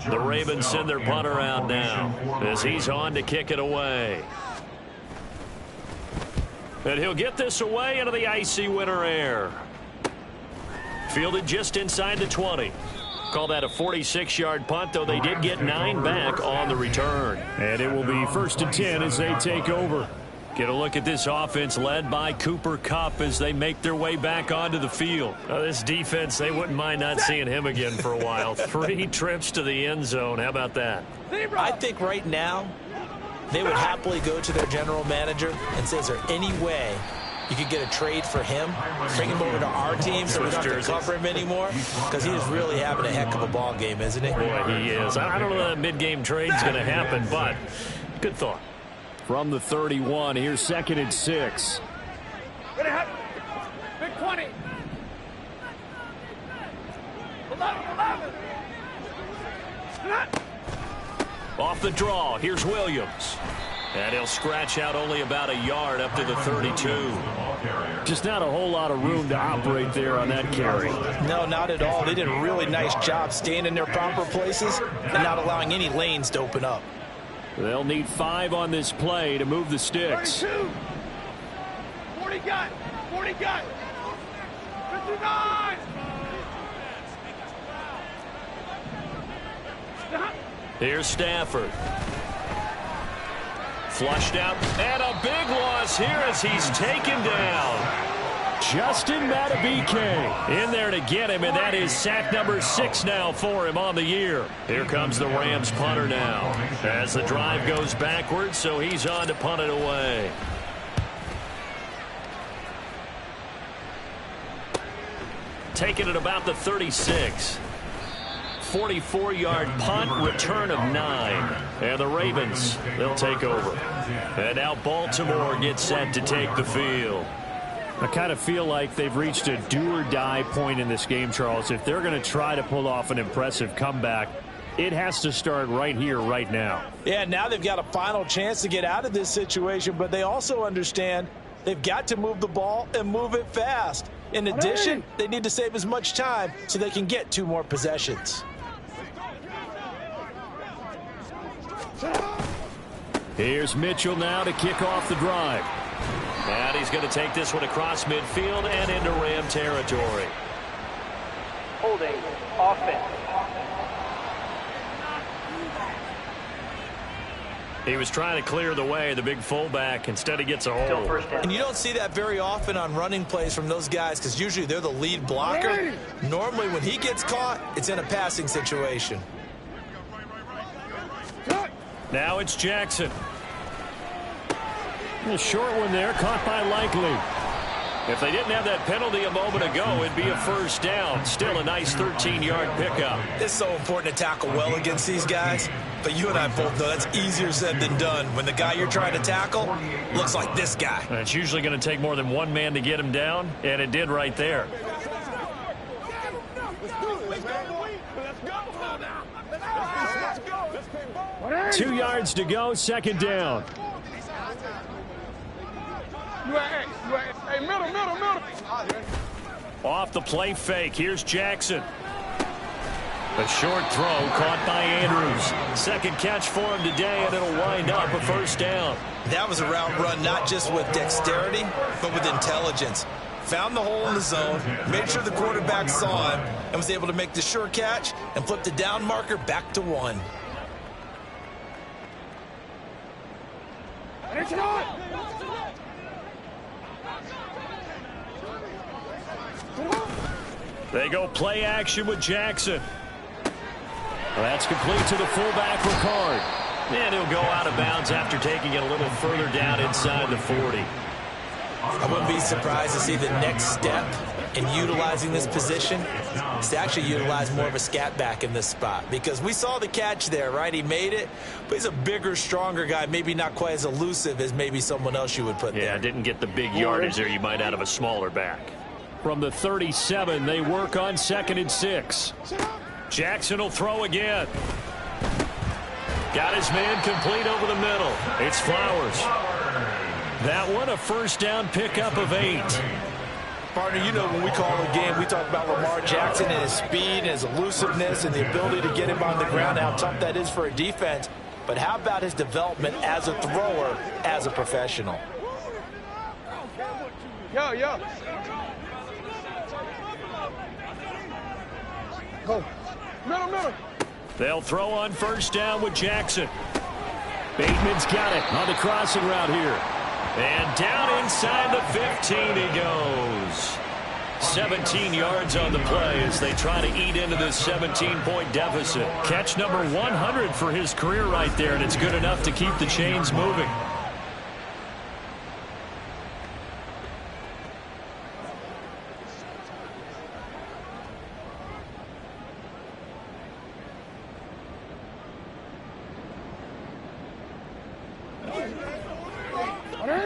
The Ravens send their punter out now as he's on to kick it away. And he'll get this away into the icy winter air. Fielded just inside the 20. Call that a 46-yard punt, though they did get 9 back on the return. And it will be 1st and 10 as they take over. Get a look at this offense led by Cooper Kupp as they make their way back onto the field. This defense, they wouldn't mind not seeing him again for a while. 3 trips to the end zone. How about that? I think right now they would happily go to their general manager and say, is there any way you could get a trade for him, bring him over to our team so we don't have to cover him anymore? Because he is really having a heck of a ball game, isn't he? Boy, he is. I don't know that mid-game trade's going to happen, but good thought. From the 31, here's 2nd and 6. Big 20. 11. Off the draw, here's Williams. And he'll scratch out only about a yard up to the 32. Just not a whole lot of room to operate there on that carry. No, not at all. They did a really nice job staying in their proper places and not allowing any lanes to open up. They'll need 5 on this play to move the sticks. 32. 40 got. 40 got. 59. Here's Stafford. Flushed out, and a big loss here as he's taken down. Justin Madubuike in there to get him, and that is sack number 6 now for him on the year. Here comes the Rams punter now as the drive goes backwards, so he's on to punt it away. Taking it about the 36. 44-yard punt, return of 9. And the Ravens, they'll take over. And now Baltimore gets set to take the field. I kind of feel like they've reached a do-or-die point in this game, Charles. If they're going to try to pull off an impressive comeback, it has to start right here, right now. Yeah, now they've got a final chance to get out of this situation, but they also understand they've got to move the ball and move it fast. In addition, they need to save as much time so they can get 2 more possessions. Here's Mitchell now to kick off the drive. And he's going to take this one across midfield and into Ram territory. Holding offense. He was trying to clear the way, the big fullback. Instead, he gets a hold. And you don't see that very often on running plays from those guys because usually they're the lead blocker. Normally, when he gets caught, it's in a passing situation. Now it's Jackson. A short one there, caught by Likely. If they didn't have that penalty a moment ago, it'd be a first down. Still a nice 13-yard pickup. It's so important to tackle well against these guys. But you and I both know that's easier said than done. When the guy you're trying to tackle looks like this guy. And it's usually going to take more than one man to get him down, and it did right there. Let's 2 yards to go, 2nd down. Hey, middle. Off the play fake, here's Jackson. A short throw caught by Andrews. 2nd catch for him today, and it'll wind up a first down. That was a route run not just with dexterity, but with intelligence. Found the hole in the zone, made sure the quarterback saw him, and was able to make the sure catch and flip the down marker back to 1. They go play action with Jackson. That's complete to the fullback, Ricard. And he'll go out of bounds after taking it a little further down inside the 40. I wouldn't be surprised to see the next step in utilizing this position is to actually utilize more of a scat back in this spot, because we saw the catch there, right? He made it, but he's a bigger, stronger guy, maybe not quite as elusive as maybe someone else you would put there. Yeah, didn't get the big yardage there you might out of a smaller back. From the 37, they work on 2nd and 6. Jackson will throw again. Got his man complete over the middle. It's Flowers. That one, a first down pickup of 8. Partner, you know when we call a game, we talk about Lamar Jackson and his speed and his elusiveness and the ability to get him on the ground, how tough that is for a defense. But how about his development as a thrower, as a professional? Yo. Go. Middle. They'll throw on first down with Jackson. Bateman's got it on the crossing route here. And down inside the 15 he goes. 17 yards on the play as they try to eat into this 17-point deficit. Catch number 100 for his career right there, and it's good enough to keep the chains moving.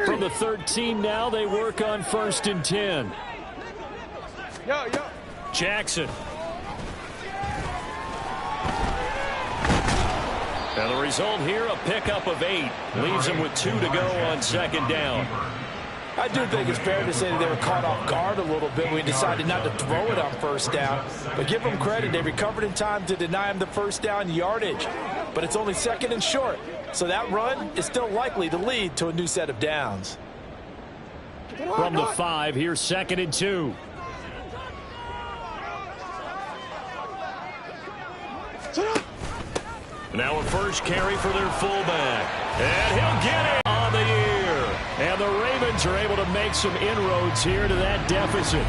From the 13 now, they work on 1st and 10. Yo. Jackson. And the result here, a pickup of 8. Leaves him with 2 to go on 2nd down. I do think it's fair to say that they were caught off guard a little bit when we decided not to throw it on first down. But give them credit. They recovered in time to deny him the first down yardage. But it's only 2nd and short. So that run is still likely to lead to a new set of downs. From the 5, here's 2nd and 2. Now a first carry for their fullback. And he'll get it on the year. And the Ravens are able to make some inroads here to that deficit.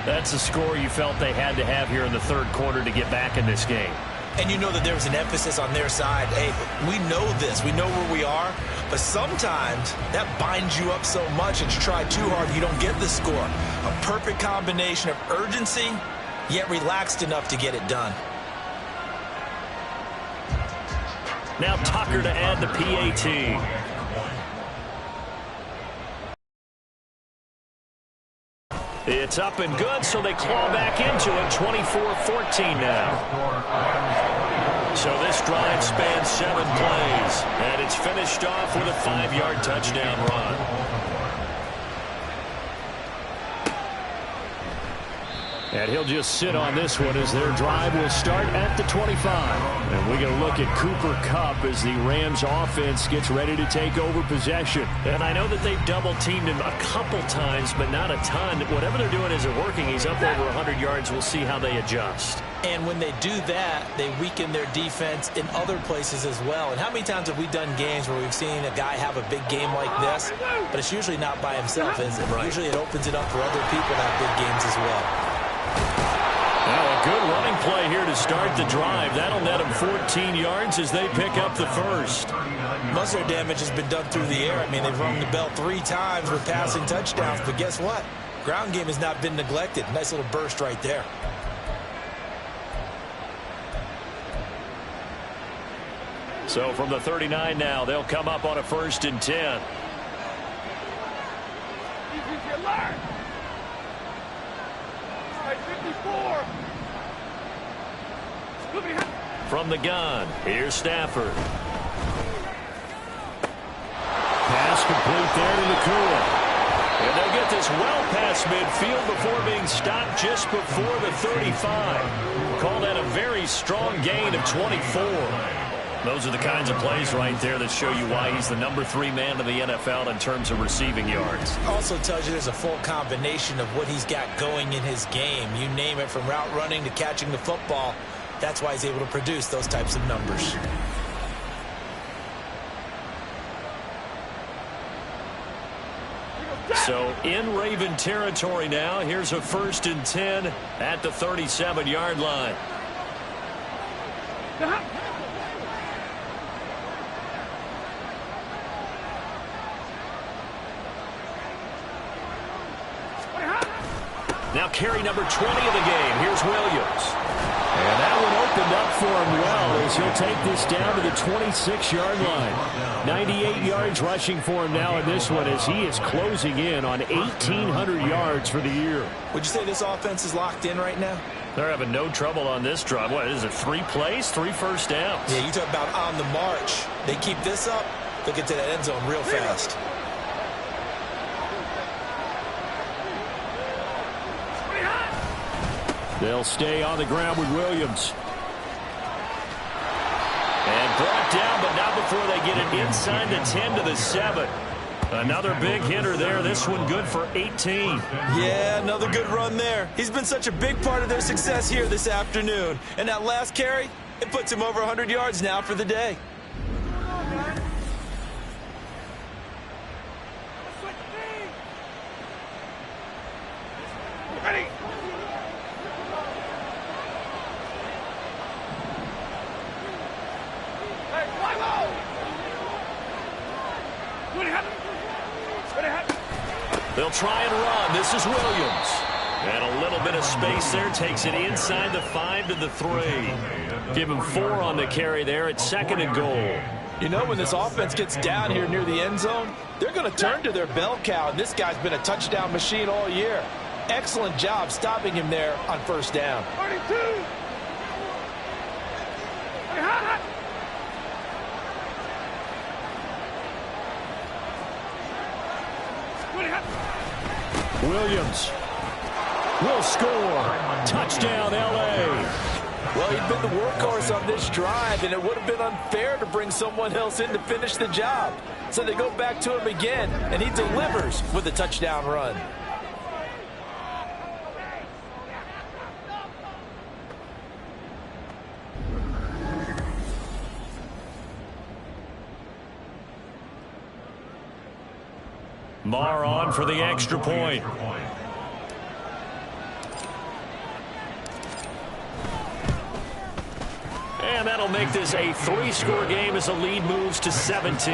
That's the score you felt they had to have here in the 3rd quarter to get back in this game. And you know that there was an emphasis on their side. Hey, we know this. We know where we are. But sometimes that binds you up so much and you try too hard, you don't get the score. A perfect combination of urgency, yet relaxed enough to get it done. Now Tucker to add the PAT. It's up and good, so they claw back into it. 24-14 now. So this drive spans 7 plays, and it's finished off with a 5-yard touchdown run. And he'll just sit on this one as their drive will start at the 25. And we're going to look at Cooper Kupp as the Rams offense gets ready to take over possession. And I know that they've double-teamed him a couple times, but not a ton. Whatever they're doing isn't working. He's up over 100 yards. We'll see how they adjust. And when they do that, they weaken their defense in other places as well. And how many times have we done games where we've seen a guy have a big game like this, but it's usually not by himself, is it? Right. Usually it opens it up for other people to have big games as well. Now a good running play here to start the drive. That'll net them 14 yards as they pick up the first. Most of their damage has been done through the air. I mean, they've rung the bell 3 times with passing touchdowns. But guess what? Ground game has not been neglected. Nice little burst right there. So from the 39 now, they'll come up on a 1st and 10. From the gun, here's Stafford. Pass complete there to Nakua. And they'll get this well past midfield before being stopped just before the 35. Call that a very strong gain of 24. Those are the kinds of plays right there that show you why he's the number 3 man in the NFL in terms of receiving yards. Also tells you there's a full combination of what he's got going in his game. You name it, from route running to catching the football. That's why he's able to produce those types of numbers. So in Raven territory now. Here's a 1st and 10 at the 37-yard line. Now carry number 20 of the game. Here's Williams. And that one opened up for him well as he'll take this down to the 26-yard line. 98 yards rushing for him now in this one as he is closing in on 1,800 yards for the year. Would you say this offense is locked in right now? They're having no trouble on this drive. What is it, 3 plays, 3 first downs? Yeah, you talk about on the march. They keep this up, they'll get to that end zone real fast. They'll stay on the ground with Williams. And brought down, but not before they get it inside the 10 to the 7. Another big hitter there. This one good for 18. Yeah, another good run there. He's been such a big part of their success here this afternoon. And that last carry, it puts him over 100 yards now for the day. Ready. Hey, fly low. What happened? They'll try and run. This is Williams. And a little bit of space there. Takes it inside the 5 to the 3. Give him 4 on the carry there at 2nd and goal. You know, when this offense gets down here near the end zone, they're going to turn to their bell cow, and this guy's been a touchdown machine all year. Excellent job stopping him there on first down. 32. Hey, hot. Williams will score. Touchdown, L.A. Well, he'd been the workhorse on this drive, and it would have been unfair to bring someone else in to finish the job. So they go back to him again, and he delivers with a touchdown run. Lamar on for the extra point. And that'll make this a 3-score game as the lead moves to 17.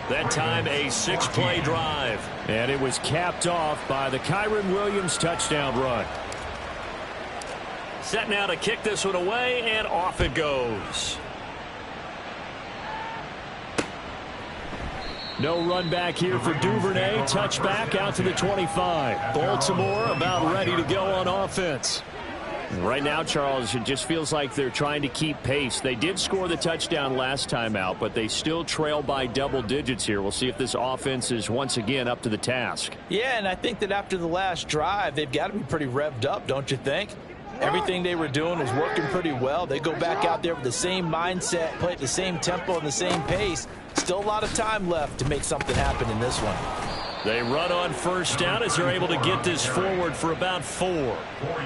That time a 6-play drive. And it was capped off by the Kyren Williams touchdown run. Set now to kick this one away, and off it goes. No run back here for Duvernay. Touchback out to the 25. Baltimore about ready to go on offense. Right now, Charles, it just feels like they're trying to keep pace. They did score the touchdown last time out, but they still trail by double digits here. We'll see if this offense is once again up to the task. Yeah, and I think that after the last drive, they've got to be pretty revved up, don't you think? Everything they were doing was working pretty well. They go back out there with the same mindset, play at the same tempo and the same pace. Still a lot of time left to make something happen in this one. They run on first down as they're able to get this forward for about 4.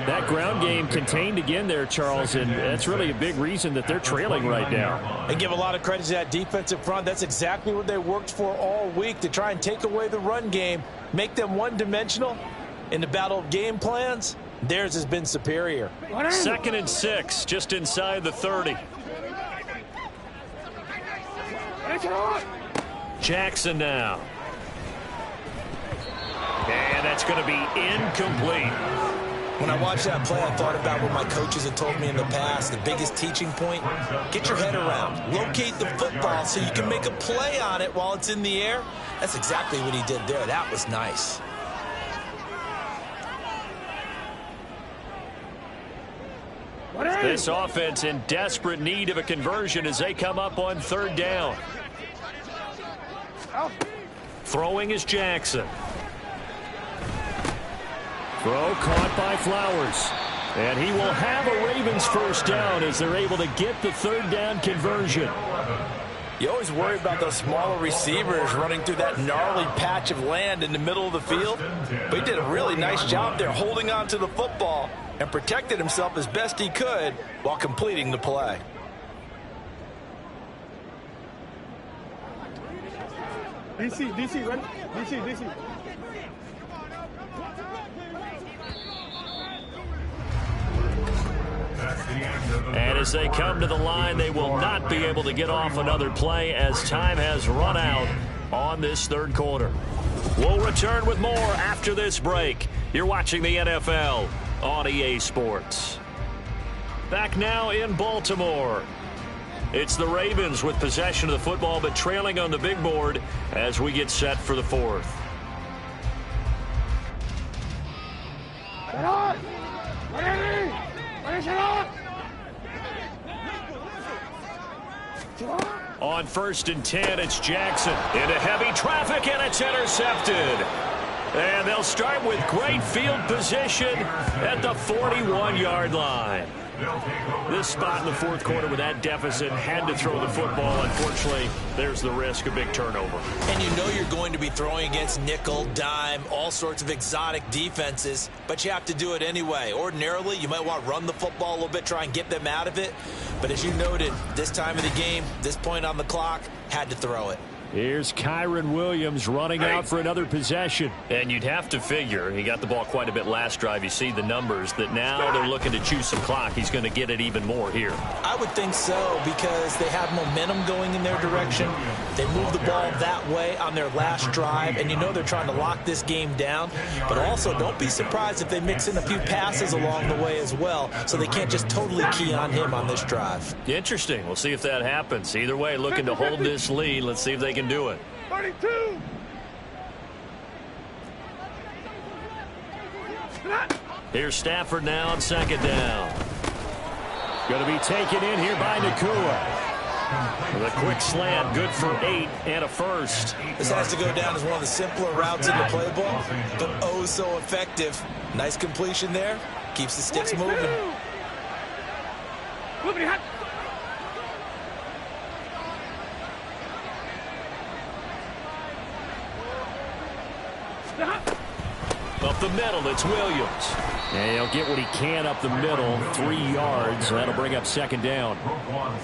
That ground game contained again there, Charles, and that's really a big reason that they're trailing right now. They give a lot of credit to that defensive front. That's exactly what they worked for all week, to try and take away the run game, make them one-dimensional. In the battle of game plans, theirs has been superior. 2nd and 6, just inside the 30. Jackson now. And that's going to be incomplete. When I watched that play, I thought about what my coaches had told me in the past. The biggest teaching point, get your head around. Locate the football so you can make a play on it while it's in the air. That's exactly what he did there. That was nice. This offense in desperate need of a conversion as they come up on 3rd down. Throwing is Jackson. Throw caught by Flowers. And he will have a Ravens first down as they're able to get the 3rd down conversion. You always worry about those smaller receivers running through that gnarly patch of land in the middle of the field. But he did a really nice job there holding on to the football and protected himself as best he could while completing the play. DC, ready? DC. And as they come to the line, they will not be able to get off another play as time has run out on this 3rd quarter. We'll return with more after this break. You're watching the NFL on EA Sports. Back now in Baltimore. It's the Ravens with possession of the football, but trailing on the big board as we get set for the fourth. On 1st and 10, it's Jackson into heavy traffic, and it's intercepted. And they'll start with great field position at the 41-yard line. This spot in the fourth quarter with that deficit, had to throw the football. Unfortunately, there's the risk of big turnover. And you know you're going to be throwing against nickel, dime, all sorts of exotic defenses, but you have to do it anyway. Ordinarily, you might want to run the football a little bit, try and get them out of it. But as you noted, this time of the game, this point on the clock, had to throw it. Here's Kyren Williams running out for another possession. And you'd have to figure, he got the ball quite a bit last drive. You see the numbers, that now they're looking to choose some clock. He's going to get it even more here. I would think so, because they have momentum going in their direction. They move the ball that way on their last drive, and you know they're trying to lock this game down. But also, don't be surprised if they mix in a few passes along the way as well, so they can't just totally key on him on this drive. Interesting. We'll see if that happens. Either way, looking to hold this lead. Let's see if they can do it. 32. Here's Stafford now on 2nd down. Going to be taken in here by Nakua. With a quick slant, good for 8 and a first. This has to go down as one of the simpler routes in the playbook, but oh so effective. Nice completion there. Keeps the sticks moving. Up the middle, it's Williams. And he'll get what he can up the middle, 3 yards. That'll bring up 2nd down.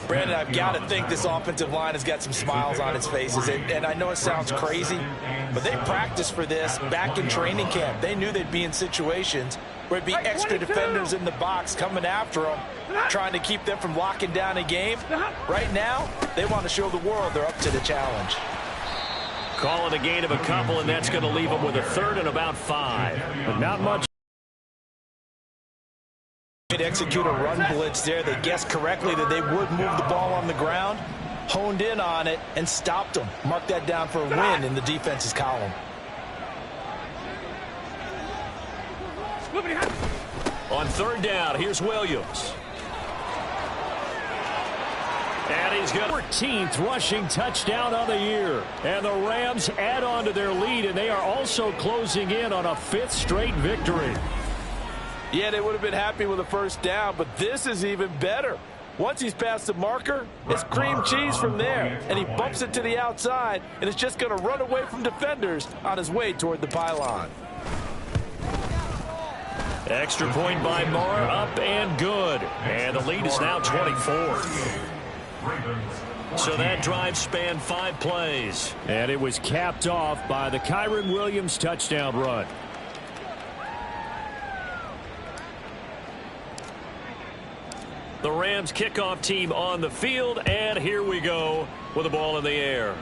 Brandon, I've got to think this offensive line has got some smiles on its faces. And I know it sounds crazy, but they practiced for this back in training camp. They knew they'd be in situations where it'd be extra defenders in the box coming after them, trying to keep them from locking down a game. Right now, they want to show the world they're up to the challenge. Calling a gain of a couple, and that's going to leave them with a 3rd and about 5. But not much. To execute a run blitz there. They guessed correctly that they would move the ball on the ground, honed in on it, and stopped them. Mark that down for a win in the defense's column. On 3rd down, here's Williams. And he's got 14th rushing touchdown on the year. And the Rams add on to their lead, and they are also closing in on a 5th straight victory. Yeah, they would have been happy with a first down, but this is even better. Once he's past the marker, it's cream cheese from there. And he bumps it to the outside, and it's just going to run away from defenders on his way toward the pylon. Extra point by Moore, up and good. And the lead is now 24. So that drive spanned 5 plays. And it was capped off by the Kyren Williams touchdown run. The Rams kickoff team on the field, and here we go with the ball in the air.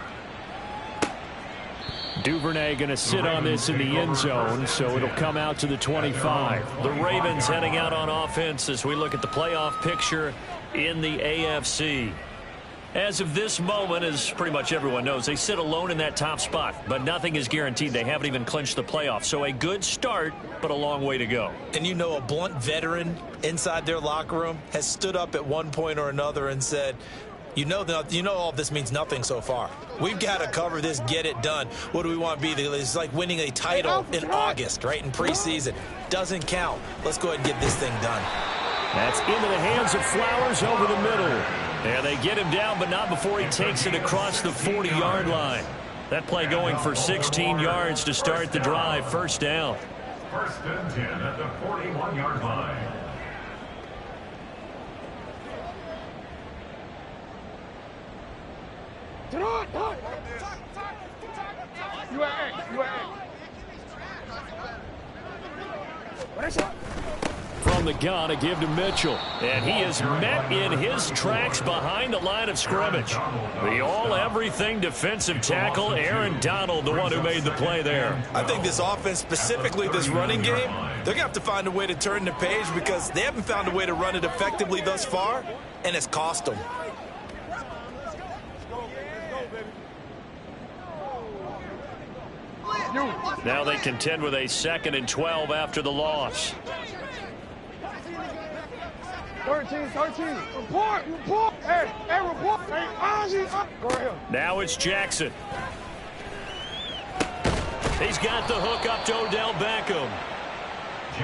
Duvernay going to sit on this in the end zone, so it'll come out to the 25. The Ravens heading out on offense as we look at the playoff picture in the AFC. As of this moment, as pretty much everyone knows, they sit alone in that top spot, but nothing is guaranteed. They haven't even clinched the playoffs, so a good start, but a long way to go. And you know, a blunt veteran inside their locker room has stood up at one point or another and said, you know all this means nothing so far. We've got to cover this, get it done. What do we want to be? It's like winning a title in August, right, in preseason. Doesn't count. Let's go ahead and get this thing done. That's into the hands of Flowers over the middle. And they get him down, but not before he takes it across the 40-yard line. That play going for 16 yards to start the drive. First down. 1st and 10 at the 41-yard line. From the gun, a give to Mitchell. And he is met in his tracks behind the line of scrimmage. The all-everything defensive tackle, Aaron Donald, the one who made the play there. I think this offense, specifically this running game, they're going to have to find a way to turn the page because they haven't found a way to run it effectively thus far, and it's cost them. Now they contend with a 2nd and 12 after the loss. 13. Report. Hey, report. Hey, go ahead. Now it's Jackson. He's got the hook up to Odell Beckham.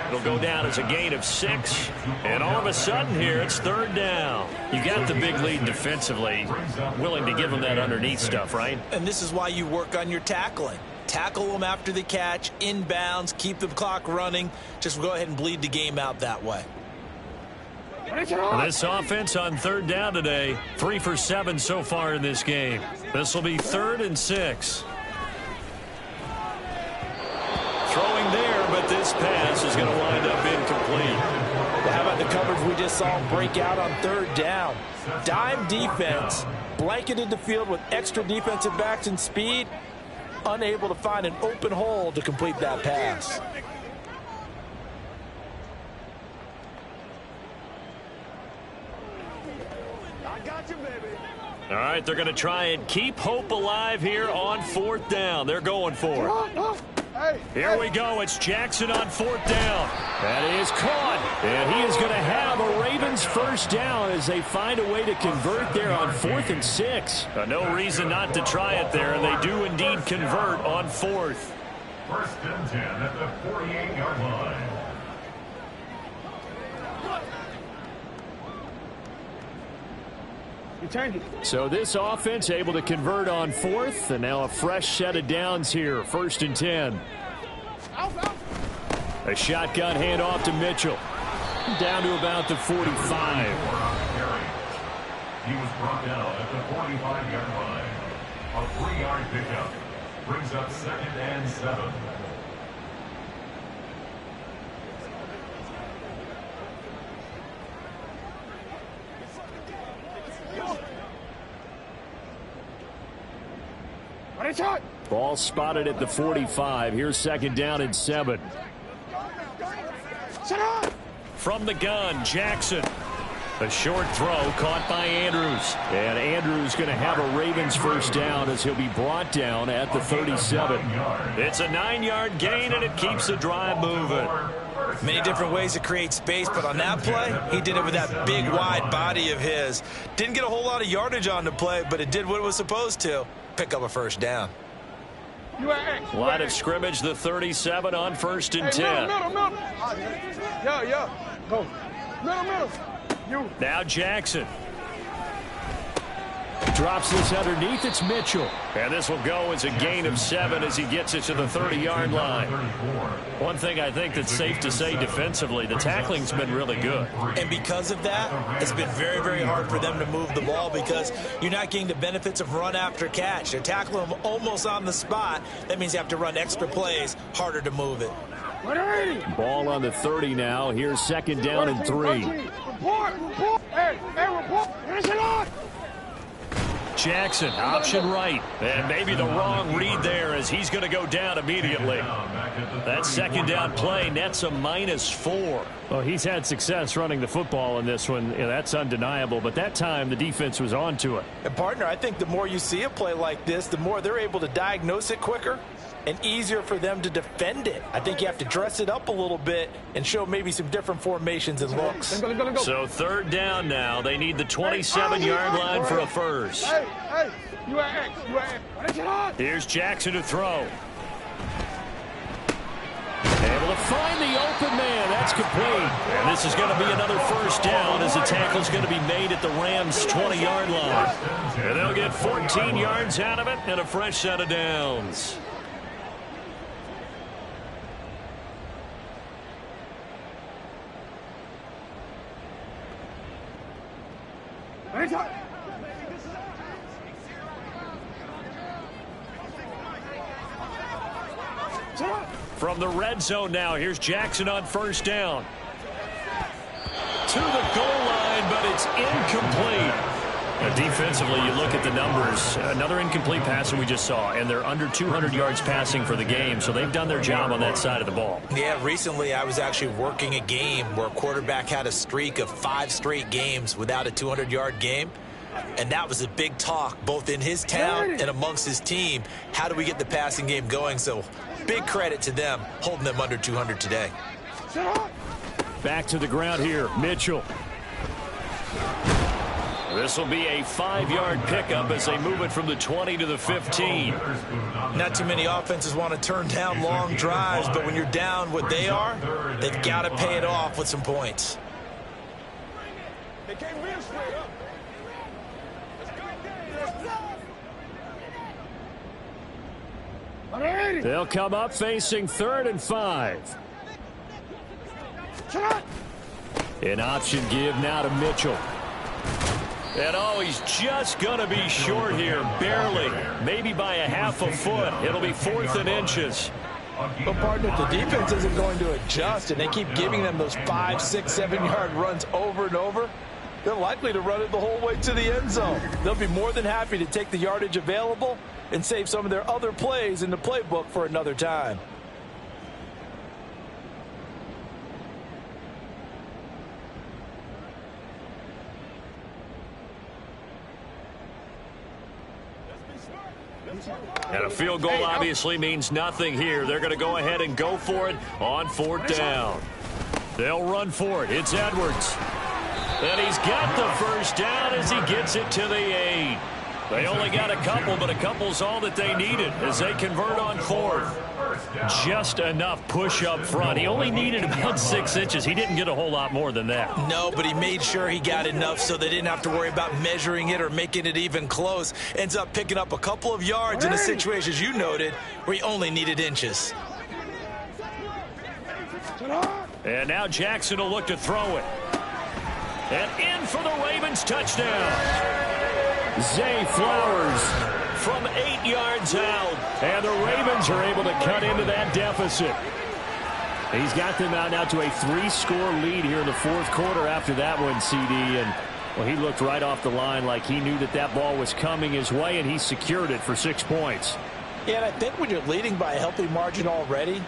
It'll go down as a gain of 6. And all of a sudden here, it's 3rd down. You got the big lead defensively. Willing to give them that underneath stuff, right? And this is why you work on your tackling. Tackle them after the catch, inbounds, keep the clock running. Just go ahead and bleed the game out that way. This offense on 3rd down today, 3 for 7 so far in this game. This will be 3rd and 6. Throwing there, but this pass is going to wind up incomplete. Well, how about the coverage we just saw break out on 3rd down? Dime defense, blanketed the field with extra defensive backs and speed, unable to find an open hole to complete that pass. All right, they're going to try and keep hope alive here on 4th down. They're going for it. Here we go. It's Jackson on 4th down. That is caught. And he is going to have a Ravens 1st down as they find a way to convert there on 4th and 6. No reason not to try it there, and they do indeed convert on 4th. 1st and 10 at the 48-yard line. So this offense able to convert on 4th, and now a fresh set of downs here. 1st and 10. A shotgun handoff to Mitchell. Down to about the 45. He was brought down at the 45-yard line. A 3-yard pickup brings up 2nd and 7. Ball spotted at the 45. Here's 2nd down and 7. From the gun, Jackson. A short throw caught by Andrews. And Andrews going to have a Ravens 1st down as he'll be brought down at the 37. It's a 9-yard gain, and it keeps the drive moving. Many different ways to create space, but on that play, he did it with that big, wide body of his. Didn't get a whole lot of yardage on the play, but it did what it was supposed to. Pick up a 1st down. Line of scrimmage, the 37 on 1st and 10. Go. Middle. Now Jackson. Drops this underneath. It's Mitchell. And this will go as a gain of 7 as he gets it to the 30-yard line. One thing I think that's safe to say defensively, the tackling's been really good. And because of that, it's been very, very hard for them to move the ball because you're not getting the benefits of run after catch. They're tackling them almost on the spot. That means you have to run extra plays, harder to move it. Ball on the 30 now. Here's 2nd down and 3. Report. Hey, report. Jackson, option right. And maybe the wrong read there as he's going to go down immediately. That 2nd down play nets a -4. Well, he's had success running the football in this one. Yeah, that's undeniable. But that time, the defense was on to it. And, partner, I think the more you see a play like this, the more they're able to diagnose it quicker and easier for them to defend it. I think you have to dress it up a little bit and show maybe some different formations and looks. So 3rd down now. They need the 27-yard line for a 1st. Hey, you at X. Here's Jackson to throw. Able to find the open man. That's complete. And this is going to be another 1st down as the tackle's going to be made at the Rams' 20-yard line. And they'll get 14 yards out of it and a fresh set of downs. From the red zone now, here's Jackson on 1st down. It's incomplete. Defensively, you look at the numbers. Another incomplete pass we just saw, and they're under 200 yards passing for the game, so they've done their job on that side of the ball. Yeah, recently I was actually working a game where a quarterback had a streak of 5 straight games without a 200-yard game, and that was a big talk both in his town and amongst his team. How do we get the passing game going? So big credit to them holding them under 200 today. Back to the ground here, Mitchell. This will be a 5-yard pickup as they move it from the 20 to the 15. Not too many offenses want to turn down long drives, but when you're down what they are, they've got to pay it off with some points. They came real straight up. They'll come up facing 3rd and 5. An option give now to Mitchell. And oh, he's just going to be short here, barely, maybe by a half a foot. It'll be 4th and inches. But, partner, if the defense isn't going to adjust and they keep giving them those 5, 6, 7-yard runs over and over, they're likely to run it the whole way to the end zone. They'll be more than happy to take the yardage available and save some of their other plays in the playbook for another time. And a field goal obviously means nothing here. They're going to go ahead and go for it on 4th down. They'll run for it. It's Edwards. And he's got the first down as he gets it to the 8. They only got a couple, but a couple's all that they needed as they convert on 4th. Just enough push up front. He only needed about 6 inches. He didn't get a whole lot more than that. No, but he made sure he got enough so they didn't have to worry about measuring it or making it even close. Ends up picking up a couple of yards in a situation, as you noted, where he only needed inches. And now Jackson will look to throw it. And in for the Ravens touchdown. Zay Flowers from 8 yards out. And the Ravens are able to cut into that deficit. He's got them out now to a 3-score lead here in the 4th quarter after that one, CD. And, well, he looked right off the line like he knew that that ball was coming his way, and he secured it for 6 points. Yeah, and I think when you're leading by a healthy margin already,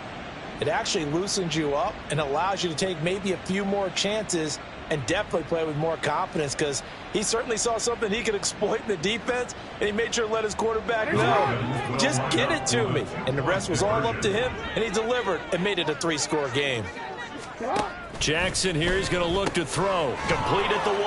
it actually loosens you up and allows you to take maybe a few more chances and definitely play with more confidence, because he certainly saw something he could exploit in the defense, and he made sure to let his quarterback know, just get it to me. And the rest was all up to him, and he delivered and made it a 3-score game. Jackson here is going to look to throw. Complete at the 1.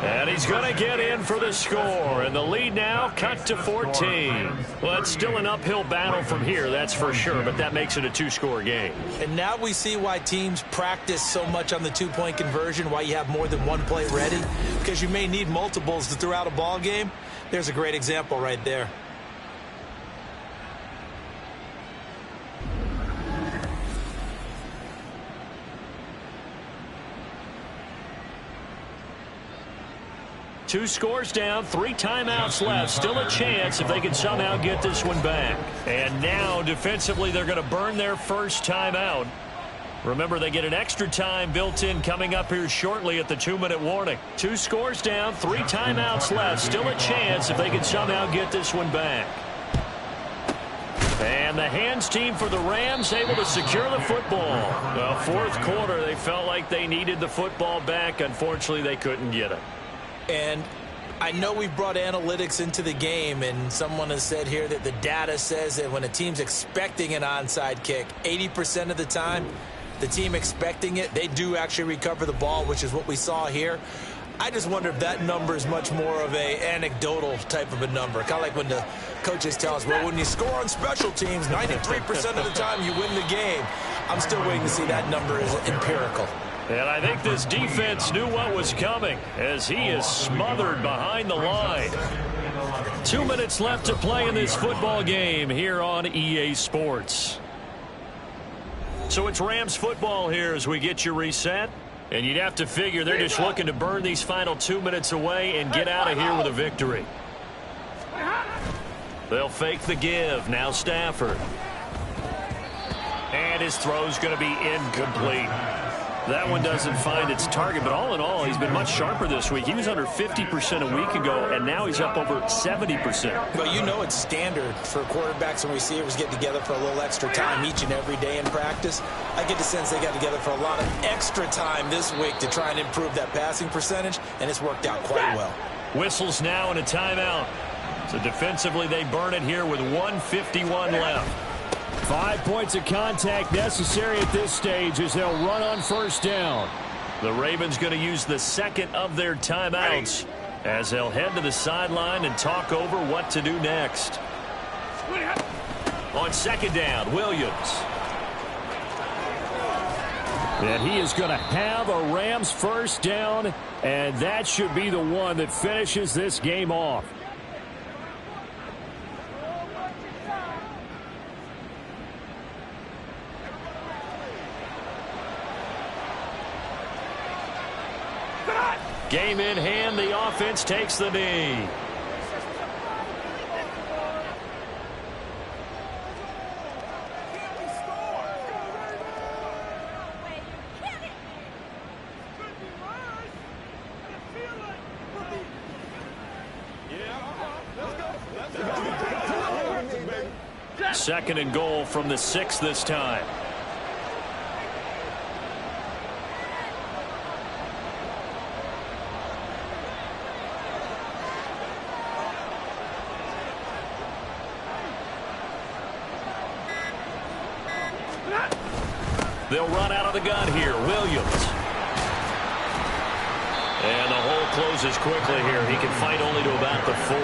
And he's going to get in for the score. And the lead now cut to 14. Well, it's still an uphill battle from here, that's for sure, but that makes it a 2-score game. And now we see why teams practice so much on the 2-point conversion, why you have more than one play ready, because you may need multiples to throw out a ball game. There's a great example right there. Two scores down, 3 timeouts left. Still a chance if they can somehow get this one back. And now, defensively, they're going to burn their first timeout. Remember, they get an extra time built in coming up here shortly at the 2-minute warning. 2 scores down, 3 timeouts left. Still a chance if they can somehow get this one back. And the hands team for the Rams able to secure the football. Well, 4th quarter, they felt like they needed the football back. Unfortunately, they couldn't get it. And I know we've brought analytics into the game, and someone has said here that the data says that when a team's expecting an onside kick, 80% of the time, the team expecting it, they do actually recover the ball, which is what we saw here. I just wonder if that number is much more of a anecdotal type of a number. Kind of like when the coaches tell us, well, when you score on special teams, 93% of the time you win the game. I'm still waiting to see that number is empirical. And I think this defense knew what was coming as he is smothered behind the line. 2 minutes left to play in this football game here on EA Sports. So it's Rams football here as we get you reset. And you'd have to figure they're just looking to burn these final 2 minutes away and get out of here with a victory. They'll fake the give. Now Stafford. And his throw's going to be incomplete. That one doesn't find its target, but all in all, he's been much sharper this week. He was under 50% a week ago, and now he's up over 70%. Well, you know it's standard for quarterbacks and receivers get together for a little extra time each and every day in practice. I get the sense they got together for a lot of extra time this week to try and improve that passing percentage, and it's worked out quite well. Whistles now and a timeout. So defensively, they burn it here with 1:51 left. 5 points of contact necessary at this stage as they'll run on first down. The Ravens going to use the second of their timeouts as they'll head to the sideline and talk over what to do next. On second down, Williams. And he is going to have a Rams first down, and that should be the one that finishes this game off. Game in hand, the offense takes the knee. Second and goal from the 6 this time. They'll run out of the gun here. Williams. And the hole closes quickly here. He can fight only to about the 4.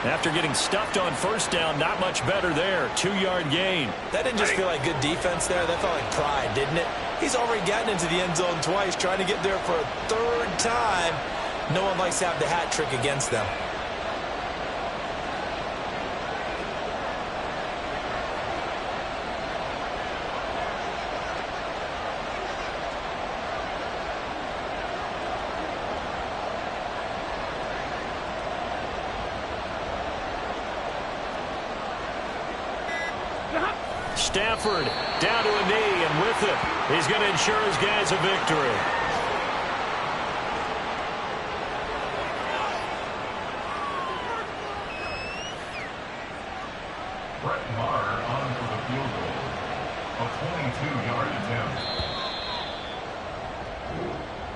After getting stuffed on first down, not much better there. 2-yard gain. That didn't just feel like good defense there. That felt like pride, didn't it? He's already gotten into the end zone twice, trying to get there for a 3rd time. No one likes to have the hat trick against them. Stafford down to a knee, and with it, he's going to ensure his guys a victory. Lamar on for the field goal. A 22-yard attempt.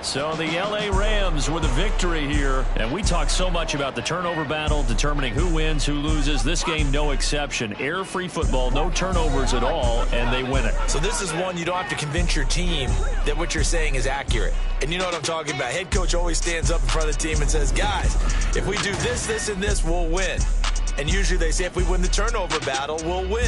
So the L.A. Rams with a victory here. And we talked so much about the turnover battle, determining who wins, who loses. This game, no exception. Error-free football, no turnovers at all, and they win it. So this is one you don't have to convince your team that what you're saying is accurate. And you know what I'm talking about. Head coach always stands up in front of the team and says, guys, if we do this, this, and this, we'll win. And usually they say if we win the turnover battle, we'll win.